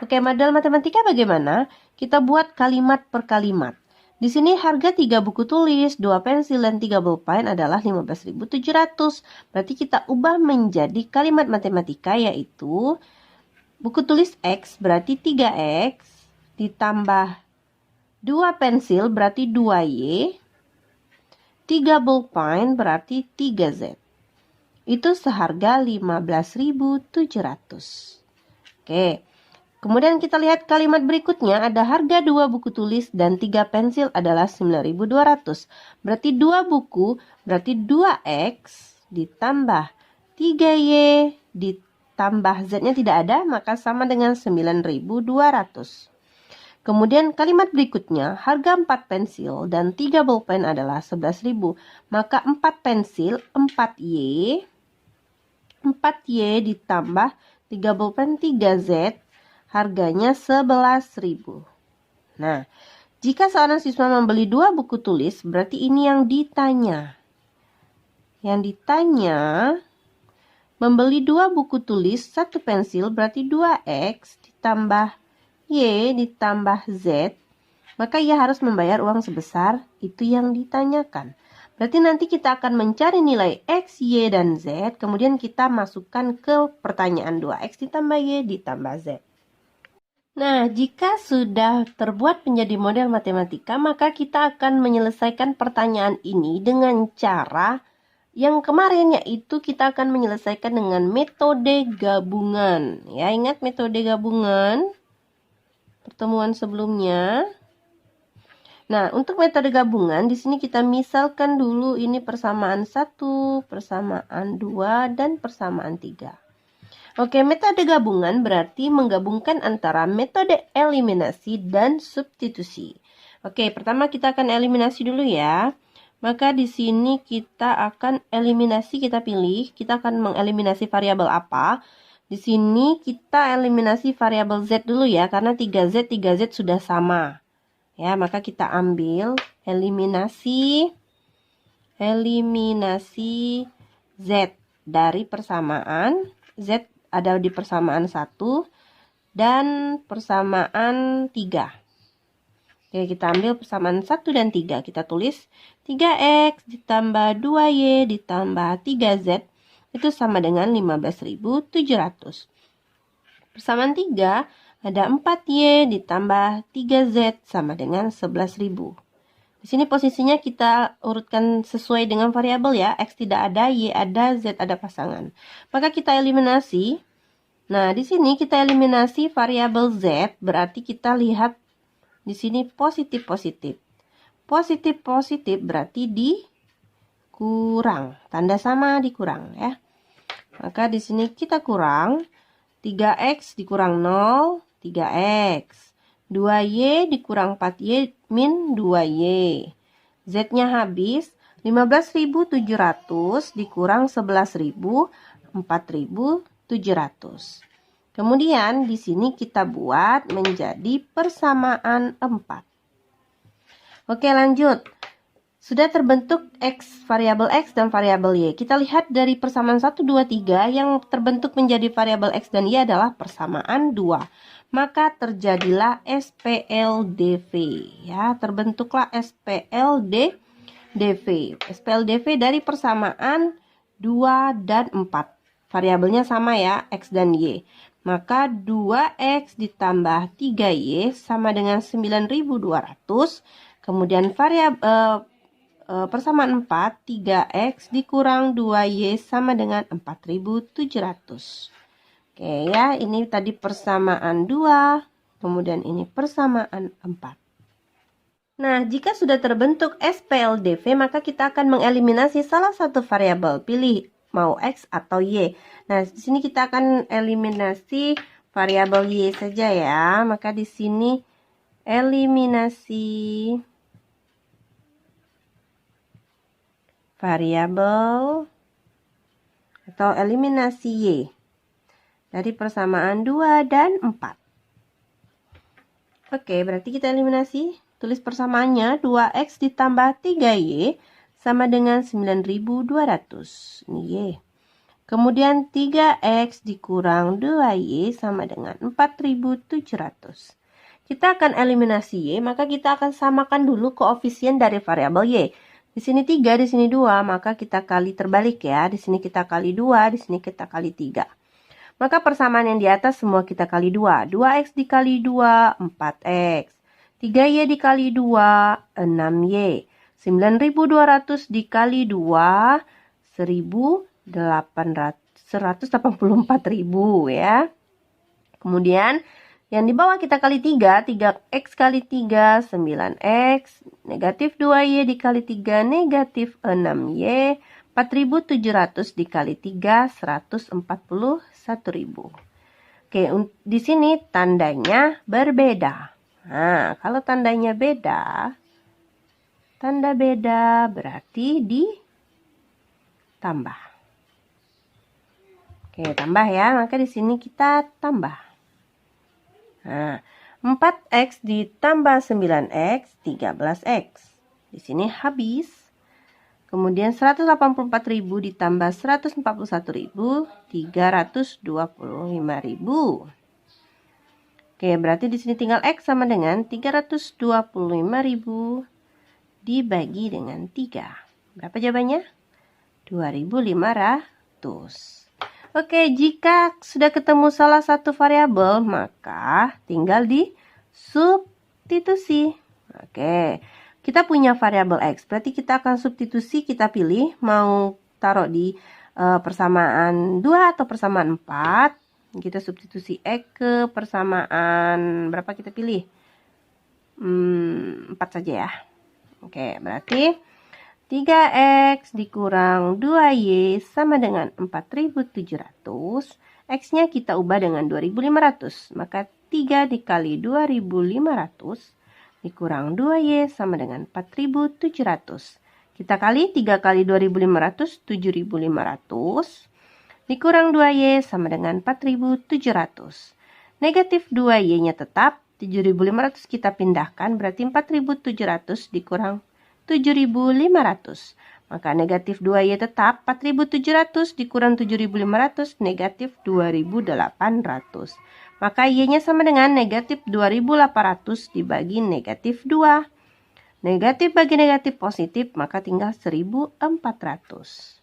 A: Oke, model matematika bagaimana? Kita buat kalimat per kalimat. Di sini harga 3 buku tulis, 2 pensil, dan 3 bolpen adalah 15.700. Berarti kita ubah menjadi kalimat matematika yaitu buku tulis X berarti 3X ditambah 2 pensil berarti 2Y, 3 bolpen berarti 3Z. Itu seharga 15.700. Oke. Kemudian kita lihat kalimat berikutnya, ada harga 2 buku tulis dan 3 pensil adalah 9.200. Berarti 2 buku, berarti 2X ditambah 3Y ditambah Z-nya tidak ada, maka sama dengan 9.200. Kemudian kalimat berikutnya, harga 4 pensil dan 3 bolpen adalah 11.000. Maka 4 pensil, 4Y, 4 4Y ditambah 33Z, harganya 11.000. Nah, jika seorang siswa membeli 2 buku tulis, berarti ini yang ditanya. Yang ditanya, membeli 2 buku tulis, 1 pensil, berarti 2X ditambah Y ditambah Z, maka ia harus membayar uang sebesar itu yang ditanyakan. Berarti nanti kita akan mencari nilai X, Y, dan Z, kemudian kita masukkan ke pertanyaan 2X ditambah Y ditambah Z. Nah, jika sudah terbuat menjadi model matematika, maka kita akan menyelesaikan pertanyaan ini dengan cara yang kemarin, yaitu kita akan menyelesaikan dengan metode gabungan. Ya, ingat metode gabungan pertemuan sebelumnya. Nah, untuk metode gabungan, di sini kita misalkan dulu ini persamaan 1, persamaan 2, dan persamaan 3. Oke, metode gabungan berarti menggabungkan antara metode eliminasi dan substitusi. Oke, pertama kita akan eliminasi dulu ya. Maka di sini kita akan eliminasi, kita pilih, kita akan mengeliminasi variabel apa. Di sini kita eliminasi variabel Z dulu ya, karena 3Z sudah sama. Ya, maka kita ambil eliminasi Z dari persamaan. Z ada di persamaan 1 dan persamaan 3. Oke, kita ambil persamaan 1 dan 3. Kita tulis 3X ditambah 2Y ditambah 3Z itu sama dengan 15.700. Persamaan 3 ada 4Y ditambah 3Z sama dengan 11.000. Di sini posisinya kita urutkan sesuai dengan variabel ya. X tidak ada, Y ada, Z ada pasangan. Maka kita eliminasi. Nah, di sini kita eliminasi variabel Z, berarti kita lihat di sini positif-positif. Positif-positif berarti dikurang. Tanda sama dikurang ya. Maka di sini kita kurang 3X dikurang 0, 3X. 2Y dikurang 4Y min 2Y. Z-nya habis. 15.700 dikurang 11.000, 4.700. Kemudian di sini kita buat menjadi persamaan 4. Oke, lanjut. Sudah terbentuk X, variabel X dan variabel Y. Kita lihat dari persamaan 1, 2, 3 yang terbentuk menjadi variabel X dan Y adalah persamaan 2. Maka terjadilah SPLDV. Ya, terbentuklah SPLDV. SPLDV dari persamaan 2 dan 4. Variabelnya sama ya, X dan Y. Maka 2X ditambah 3Y sama dengan 9.200. Kemudian variabel persamaan 4, 3X dikurang 2Y sama dengan 4.700. Oke ya, ini tadi persamaan 2, kemudian ini persamaan 4. Nah, jika sudah terbentuk SPLDV, maka kita akan mengeliminasi salah satu variabel. Pilih mau X atau Y. Nah, di sini kita akan eliminasi variabel Y saja ya. Maka di sini eliminasi variabel atau eliminasi Y dari persamaan 2 dan 4. Oke, berarti kita eliminasi. Tulis persamaannya 2X ditambah 3Y sama dengan 9.200. Ini Y. Kemudian 3X dikurang 2Y sama dengan 4.700. Kita akan eliminasi Y, maka kita akan samakan dulu koefisien dari variabel Y. Di sini 3, di sini 2, maka kita kali terbalik ya. Di sini kita kali 2, di sini kita kali 3. Maka persamaan yang di atas semua kita kali 2. 2X dikali 2, 4X. 3Y dikali 2, 6Y. 9.200 dikali 2, 184.000 ya. Kemudian yang di bawah kita kali 3, 3X kali 3, 9X, negatif 2Y dikali 3, negatif 6Y, 4.700 dikali 3, 141.000. Oke, di sini tandanya berbeda. Nah, kalau tandanya beda, tanda beda berarti ditambah. Oke, tambah ya. Maka di sini kita tambah. Nah, 4x ditambah 9x, 13x. Di sini habis. Kemudian 184.000 ditambah 141.000, 325.000. Oke, berarti di sini tinggal X sama dengan 325.000 dibagi dengan 3. Berapa jawabannya? 2.500. Oke, jika sudah ketemu salah satu variabel, maka tinggal disubstitusi. Oke, kita punya variabel X, berarti kita akan substitusi, kita pilih mau taruh di persamaan 2 atau persamaan 4. Kita substitusi X ke persamaan berapa kita pilih? 4 saja ya. Oke, berarti 3x dikurang 2y sama dengan 4.700. X-nya kita ubah dengan 2.500. Maka 3 dikali 2.500 dikurang 2y sama dengan 4.700. Kita kali 3 kali 2.500, 7.500. Dikurang 2y sama dengan 4.700. Negatif 2y-nya tetap. 7.500 kita pindahkan, berarti 4.700 dikurang 7.500. Maka negatif 2y tetap. 4.700 dikurang 7.500 negatif 2.800. Maka y-nya sama dengan negatif 2.800 dibagi negatif 2. Negatif bagi negatif positif, maka tinggal 1.400.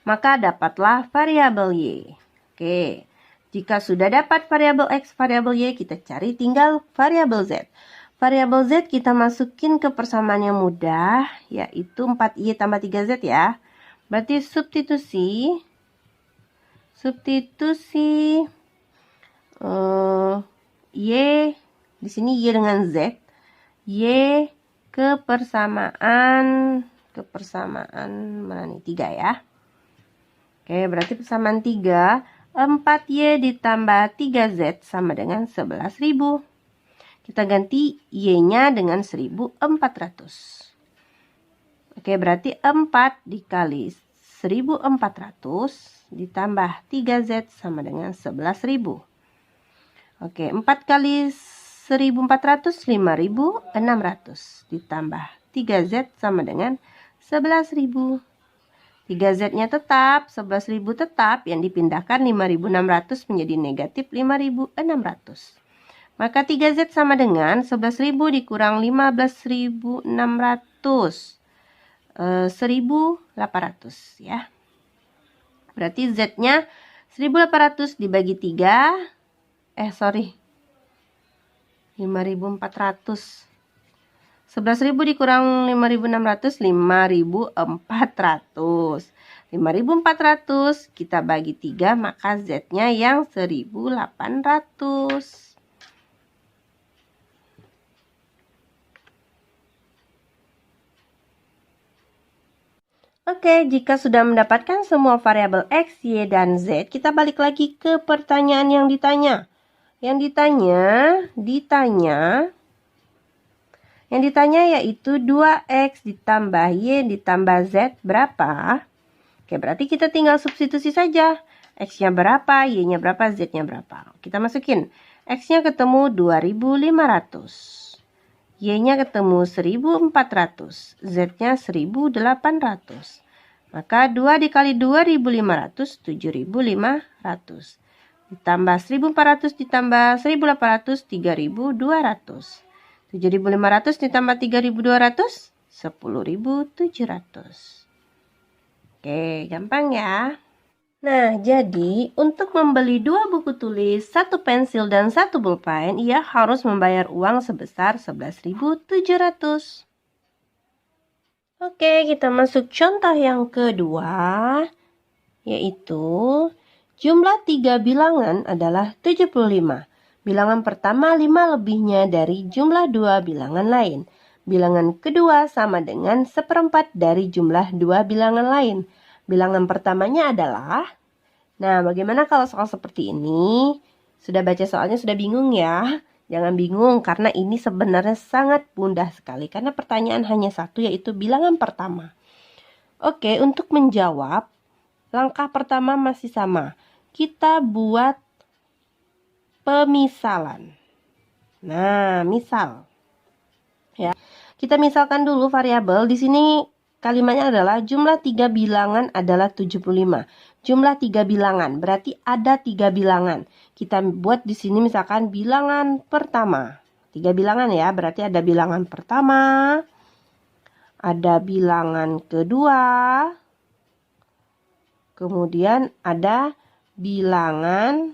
A: Maka dapatlah variabel y. Oke, jika sudah dapat variabel x, variabel y, kita cari tinggal variabel z. Variabel z kita masukin ke persamaan yang mudah, yaitu 4y tambah 3z ya. Berarti substitusi y, di sini y dengan z, y ke persamaan mana nih? 3 ya. Oke, berarti persamaan 3, 4y ditambah 3z sama dengan 11.000. Kita ganti y-nya dengan 1.400. Oke, berarti 4 dikali 1.400 ditambah 3z sama dengan 11.000. Oke, 4 kali 1.400, 5.600. Ditambah 3z sama dengan 11.000. 3z-nya tetap, 11.000 tetap. Yang dipindahkan 5.600 menjadi negatif 5.600. Maka 3z sama dengan 11.000 dikurang 15.600. 1.800 ya. Berarti z-nya 1.800 dibagi 3. 5.400. 11.000 dikurang 5.600, 5.400. 5.400 kita bagi 3, maka z-nya yang 1.800. Oke, jika sudah mendapatkan semua variabel x, y, dan z, kita balik lagi ke pertanyaan yang ditanya. Yang ditanya yaitu 2x ditambah y ditambah z berapa? Oke, berarti kita tinggal substitusi saja. X-nya berapa, y-nya berapa, z-nya berapa. Kita masukin. X-nya ketemu 2.500. Y-nya ketemu 1.400. Z-nya 1.800. Maka 2 dikali 2.500, 7.500. Ditambah 1.400 ditambah 1.800, 3.200. 7.500 ditambah 3.200, 10.700. Oke, gampang ya. Nah, jadi untuk membeli 2 buku tulis, 1 pensil, dan 1 pulpen, ia harus membayar uang sebesar 11.700. Oke, kita masuk contoh yang kedua, yaitu jumlah 3 bilangan adalah 75. Bilangan pertama 5 lebihnya dari jumlah 2 bilangan lain. Bilangan kedua sama dengan 1/4 dari jumlah 2 bilangan lain. Bilangan pertamanya adalah, nah bagaimana kalau soal seperti ini? Sudah baca soalnya sudah bingung ya? Jangan bingung karena ini sebenarnya sangat mudah sekali. Karena pertanyaan hanya satu, yaitu bilangan pertama. Oke, untuk menjawab, langkah pertama masih sama. Kita buat pemisalan. Nah, misal ya. Kita misalkan dulu variabel. Di sini kalimatnya adalah jumlah 3 bilangan adalah 75. Jumlah 3 bilangan berarti ada 3 bilangan. Kita buat di sini misalkan bilangan pertama. 3 bilangan ya, berarti ada bilangan pertama, ada bilangan kedua, kemudian ada bilangan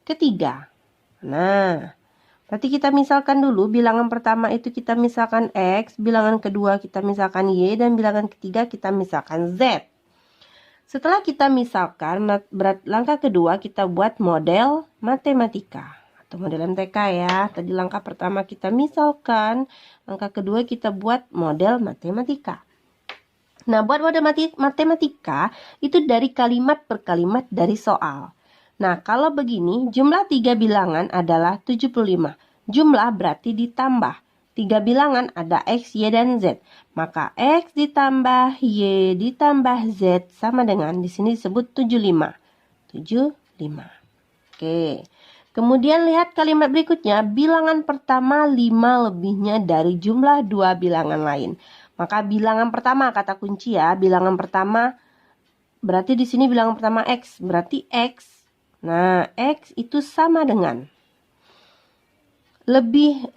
A: ketiga. Nah, berarti kita misalkan dulu bilangan pertama itu kita misalkan X, bilangan kedua kita misalkan Y, dan bilangan ketiga kita misalkan Z. Setelah kita misalkan, langkah kedua kita buat model matematika atau model MTK ya. Tadi langkah pertama kita misalkan, langkah kedua kita buat model matematika. Nah, buat model matematika itu dari kalimat per kalimat dari soal. Nah, kalau begini, jumlah 3 bilangan adalah 75. Jumlah berarti ditambah. 3 bilangan ada X, Y, dan Z. Maka X ditambah Y ditambah Z sama dengan, di sini disebut 75. 75. Oke. Kemudian lihat kalimat berikutnya, bilangan pertama 5 lebihnya dari jumlah 2 bilangan lain. Maka bilangan pertama, kata kunci ya, bilangan pertama berarti di sini bilangan pertama X, berarti X. Nah, X itu sama dengan 5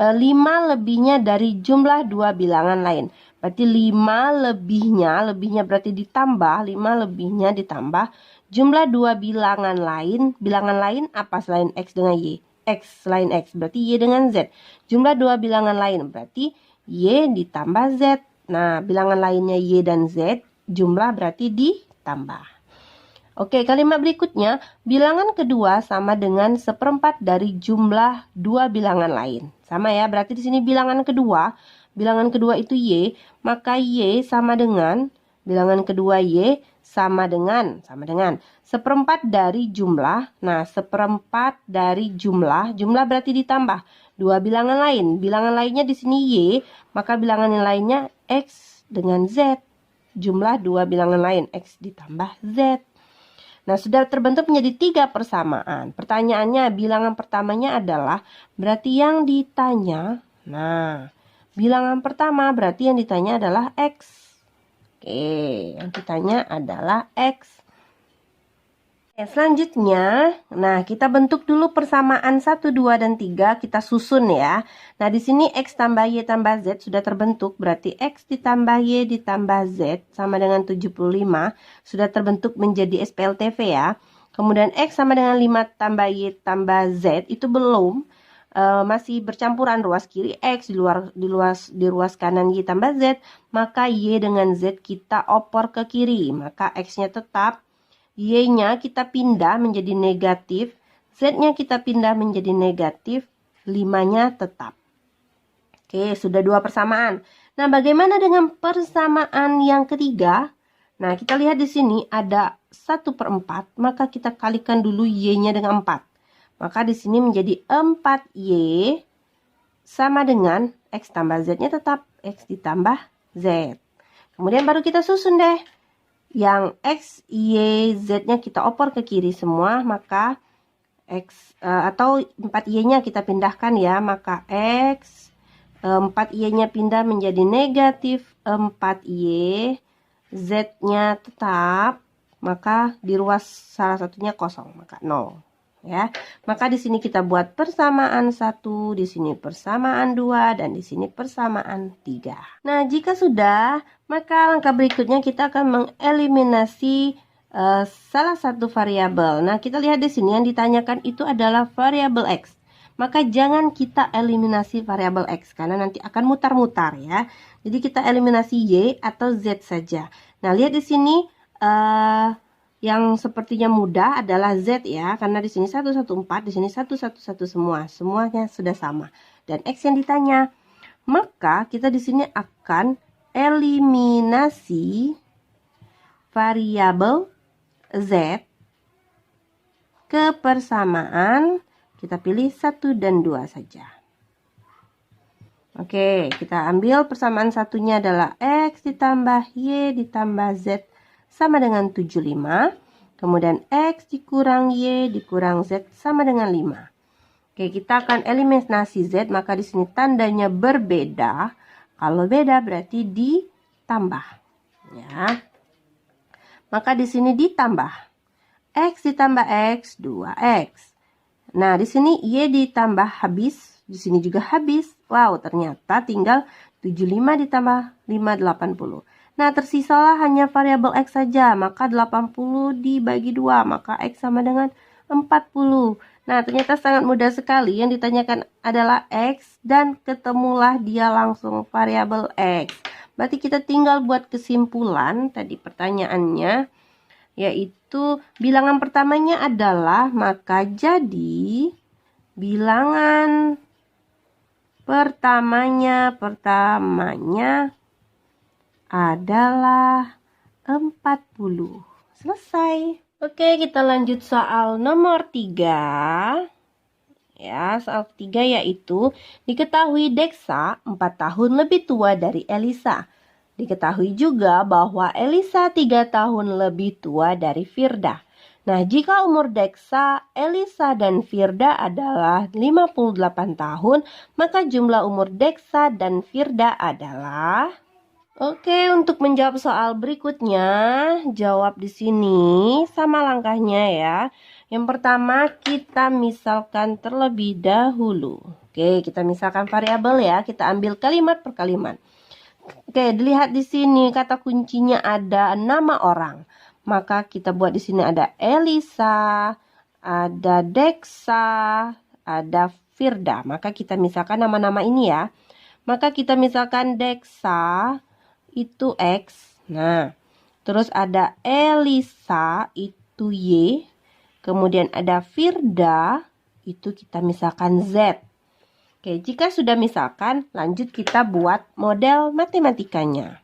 A: lebihnya dari jumlah 2 bilangan lain. Berarti 5 lebihnya berarti ditambah, 5 lebihnya ditambah jumlah 2 bilangan lain. Bilangan lain apa selain X dengan Y? X selain X, berarti Y dengan Z. Jumlah 2 bilangan lain, berarti Y ditambah Z. Nah, bilangan lainnya Y dan Z, jumlah berarti ditambah. Oke, kalimat berikutnya, bilangan kedua sama dengan 1/4 dari jumlah 2 bilangan lain. Sama ya, berarti di sini bilangan kedua itu Y, maka Y sama dengan, bilangan kedua Y sama dengan 1/4 dari jumlah. Nah, 1/4 dari jumlah berarti ditambah 2 bilangan lain. Bilangan lainnya di sini Y, maka bilangan yang lainnya X dengan Z. Jumlah 2 bilangan lain, X ditambah Z. Nah, sudah terbentuk menjadi 3 persamaan. Pertanyaannya, bilangan pertamanya adalah, berarti yang ditanya, nah, bilangan pertama berarti yang ditanya adalah X. Oke, yang ditanya adalah X. Selanjutnya, nah kita bentuk dulu persamaan 1, 2, dan 3, kita susun ya. Nah, di sini X tambah Y tambah Z sudah terbentuk, berarti X ditambah Y ditambah Z sama dengan 75, sudah terbentuk menjadi SPLTV ya. Kemudian X sama dengan 5 tambah Y tambah Z itu belum, masih bercampuran ruas kiri X di ruas kanan Y tambah Z, maka Y dengan Z kita opor ke kiri, maka X-nya tetap, Y-nya kita pindah menjadi negatif, Z-nya kita pindah menjadi negatif, 5-nya tetap. Oke, sudah 2 persamaan. Nah, bagaimana dengan persamaan yang ketiga? Nah, kita lihat di sini ada 1/4, maka kita kalikan dulu Y-nya dengan 4. Maka di sini menjadi 4Y sama dengan X tambah Z-nya tetap, X ditambah Z. Kemudian baru kita susun deh. Yang X, Y, Z-nya kita opor ke kiri semua, maka X atau 4Y-nya kita pindahkan ya, maka X 4Y-nya pindah menjadi negatif 4Y, Z-nya tetap, maka di ruas salah satunya kosong, maka 0 ya. Maka di sini kita buat persamaan 1, di sini persamaan 2, dan di sini persamaan 3. Nah, jika sudah, maka langkah berikutnya kita akan mengeliminasi salah satu variabel. Nah, kita lihat di sini yang ditanyakan itu adalah variabel X. Maka jangan kita eliminasi variabel X karena nanti akan mutar-mutar ya. Jadi kita eliminasi Y atau Z saja. Nah, lihat di sini yang sepertinya mudah adalah Z ya, karena di sini 114, di sini 111 semua. Semuanya sudah sama. Dan X yang ditanya. Maka kita di sini akan eliminasi variabel Z ke persamaan, kita pilih 1 dan 2 saja. Oke, kita ambil persamaan satunya adalah X ditambah Y ditambah Z sama dengan 75. Kemudian X dikurang Y dikurang Z sama dengan 5. Oke, kita akan eliminasi Z, maka di sini tandanya berbeda. Kalau beda berarti ditambah. Ya. Maka di sini ditambah. X ditambah X, 2X. Nah, di sini Y ditambah habis, di sini juga habis. Wow, ternyata tinggal 75 ditambah 5, 80. Nah, tersisalah hanya variabel X saja, maka 80 dibagi 2, maka X sama dengan 40. Nah, ternyata sangat mudah sekali. Yang ditanyakan adalah X dan ketemulah dia langsung variabel X. Berarti kita tinggal buat kesimpulan tadi pertanyaannya, yaitu bilangan pertamanya adalah, maka jadi bilangan pertamanya adalah 40. Selesai. Oke, kita lanjut soal nomor 3. Ya, soal ketiga yaitu diketahui Deksa 4 tahun lebih tua dari Elisa. Diketahui juga bahwa Elisa 3 tahun lebih tua dari Firda. Nah, jika umur Deksa, Elisa, dan Firda adalah 58 tahun, maka jumlah umur Deksa dan Firda adalah... Oke, untuk menjawab soal berikutnya, jawab di sini sama langkahnya ya. Yang pertama, kita misalkan terlebih dahulu. Oke, kita misalkan variabel ya, kita ambil kalimat per kalimat. Oke, dilihat di sini kata kuncinya ada nama orang. Maka kita buat di sini ada Elisa, ada Deksa, ada Firda. Maka kita misalkan nama-nama ini ya. Maka kita misalkan Deksa itu X. Nah, terus ada Elisa itu Y. Kemudian ada Firda itu kita misalkan Z. Oke, jika sudah misalkan, lanjut kita buat model matematikanya.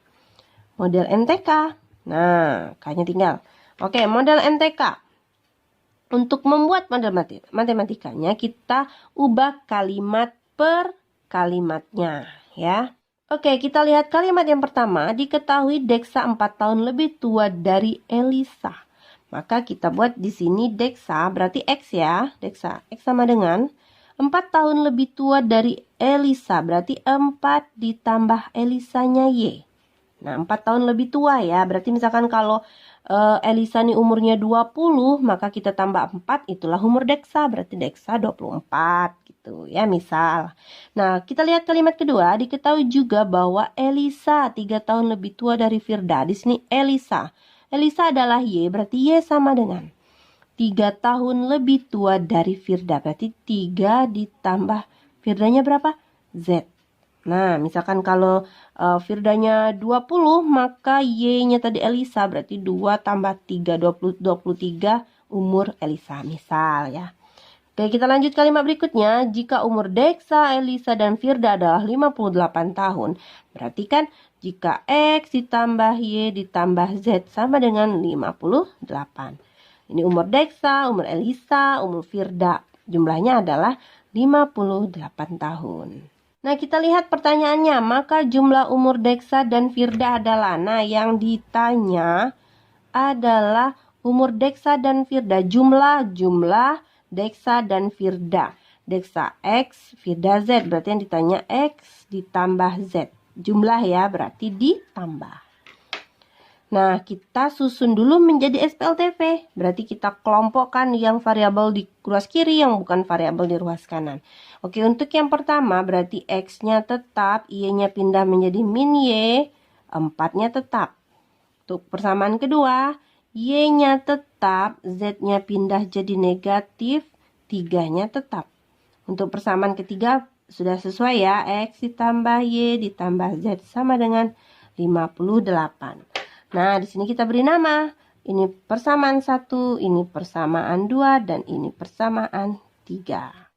A: Model NTK. Nah, kayaknya tinggal. Oke, model NTK. Untuk membuat model matematikanya, kita ubah kalimat per kalimatnya ya. Oke, kita lihat kalimat yang pertama. Diketahui Deksa 4 tahun lebih tua dari Elisa. Maka kita buat di sini Deksa berarti X ya. Deksa X sama dengan 4 tahun lebih tua dari Elisa. Berarti 4 ditambah Elisanya Y. Nah, 4 tahun lebih tua ya. Berarti misalkan kalau Elisa ini umurnya 20, maka kita tambah 4, itulah umur Deksa. Berarti Deksa 24 gitu ya, misal. Nah, kita lihat kalimat kedua. Diketahui juga bahwa Elisa 3 tahun lebih tua dari Firda. Di sini Elisa. Elisa adalah Y, berarti Y sama dengan 3 tahun lebih tua dari Firda. Berarti 3 ditambah Firdanya berapa? Z. Nah, misalkan kalau Firdanya 20, maka Y-nya tadi Elisa, berarti 2 tambah 3, 23 umur Elisa, misal ya. Oke, kita lanjut kalimat berikutnya. Jika umur Deksa, Elisa, dan Firda adalah 58 tahun, berarti kan jika X ditambah Y ditambah Z sama dengan 58. Ini umur Deksa, umur Elisa, umur Firda. Jumlahnya adalah 58 tahun. Nah, kita lihat pertanyaannya. Maka jumlah umur Deksa dan Firda adalah. Nah, yang ditanya adalah umur Deksa dan Firda. Jumlah Deksa dan Firda. Deksa X, Firda Z. Berarti yang ditanya X ditambah Z. Jumlah ya, berarti ditambah. Nah, kita susun dulu menjadi SPLTV. Berarti kita kelompokkan yang variabel di ruas kiri, yang bukan variabel di ruas kanan. Oke, untuk yang pertama berarti X-nya tetap, Y-nya pindah menjadi min Y, 4-nya tetap. Untuk persamaan kedua, Y-nya tetap, Z-nya pindah jadi negatif, 3-nya tetap. Untuk persamaan ketiga sudah sesuai ya, X ditambah Y ditambah Z sama dengan 58. Nah, di sini kita beri nama. Ini persamaan 1, ini persamaan 2, dan ini persamaan 3.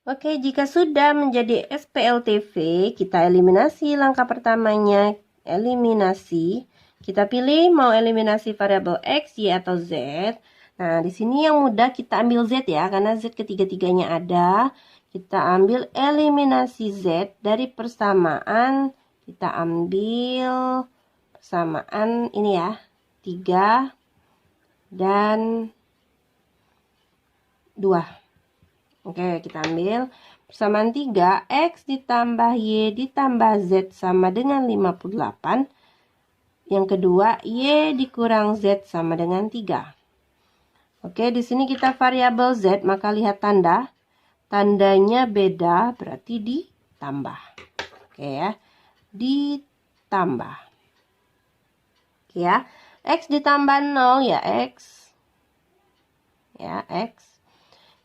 A: Oke, jika sudah menjadi SPLTV, kita eliminasi langkah pertamanya, eliminasi. Kita pilih mau eliminasi variabel X, Y, atau Z. Nah, di sini yang mudah kita ambil Z ya, karena Z ketiga-tiganya ada. Kita ambil eliminasi Z dari persamaan, kita ambil persamaan ini ya. 3, dan 2. Oke, kita ambil persamaan 3, X ditambah Y ditambah Z sama dengan 58. Yang kedua, Y dikurang Z sama dengan 3. Oke, di sini kita variabel Z, maka lihat tanda. Tandanya beda, berarti ditambah. Oke ya, ditambah. Oke ya, X ditambah 0 ya X. Ya, X.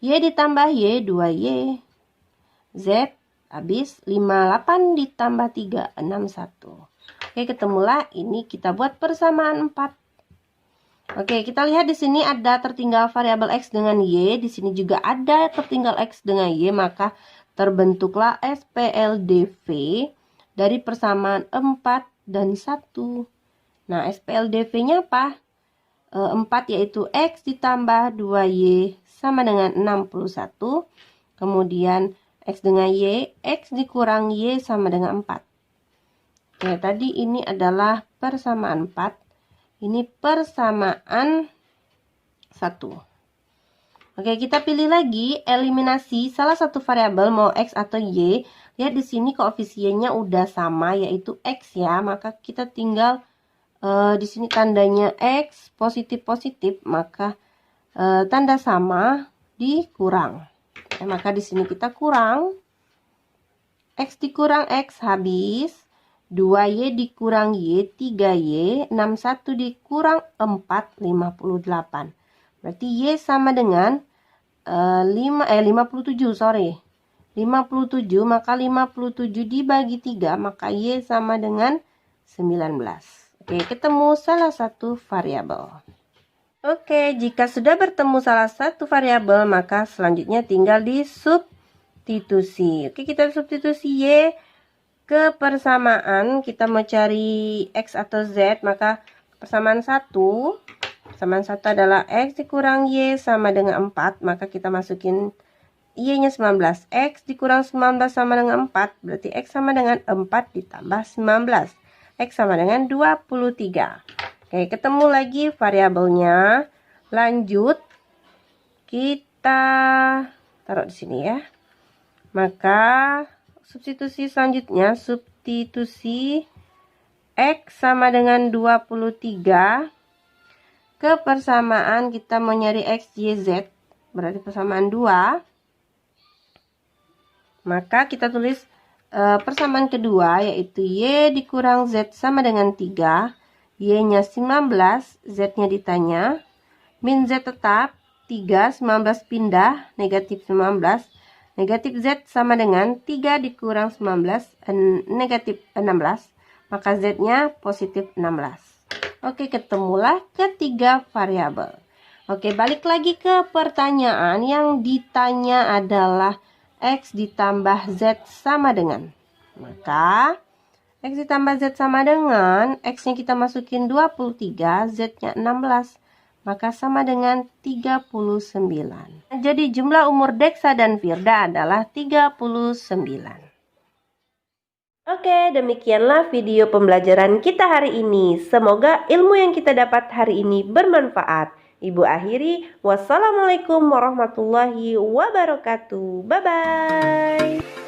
A: Y ditambah Y, 2Y. Z, habis 58 ditambah 3, 61. Oke, ketemulah ini, kita buat persamaan 4. Oke, kita lihat di sini ada tertinggal variabel X dengan Y. Di sini juga ada tertinggal X dengan Y, maka terbentuklah SPLDV dari persamaan 4 dan 1. Nah, SPLDV-nya apa? 4 yaitu X ditambah 2Y sama dengan 61. Kemudian X dengan Y, X dikurang Y sama dengan 4. Oke, tadi ini adalah persamaan 4. Ini persamaan 1. Oke, kita pilih lagi eliminasi salah satu variabel mau X atau Y. Lihat di sini koefisiennya udah sama yaitu X ya, maka kita tinggal di sini tandanya X positif, maka tanda sama dikurang. Maka di sini kita kurang X dikurang X habis 2Y dikurang Y, 3Y, 61 dikurang 4, 58. Berarti Y sama dengan 57, sorry. 57, maka 57 dibagi 3, maka Y sama dengan 19. Oke, ketemu salah satu variabel. Oke, jika sudah bertemu salah satu variabel, maka selanjutnya tinggal disubstitusi. Oke, kita substitusi Y ke persamaan, kita mau cari X atau Z, maka persamaan 1 adalah X dikurang Y sama dengan 4, maka kita masukin Y-nya 19. X dikurang 19 sama dengan 4, berarti X sama dengan 4 ditambah 19. X sama dengan 23. Oke, ketemu lagi variabelnya. Lanjut, kita taruh di sini ya. Maka substitusi selanjutnya, substitusi X sama dengan 23 ke persamaan, kita mau nyari X, Y, Z, berarti persamaan 2. Maka kita tulis persamaan kedua, yaitu Y dikurang Z sama dengan 3. Y-nya 19, Z-nya ditanya. Min Z tetap, 3, 19 pindah, negatif 19. Negatif Z sama dengan 3 dikurang 19, negatif 16. Maka Z-nya positif 16. Oke, ketemulah ketiga variabel. Oke, balik lagi ke pertanyaan. Yang ditanya adalah X ditambah Z sama dengan. Maka X ditambah Z sama dengan, X-nya kita masukin 23, Z-nya 16. Maka sama dengan 39. Jadi jumlah umur Deksa dan Firda adalah 39. Oke, demikianlah video pembelajaran kita hari ini. Semoga ilmu yang kita dapat hari ini bermanfaat. Ibu akhiri, wassalamualaikum warahmatullahi wabarakatuh. Bye-bye.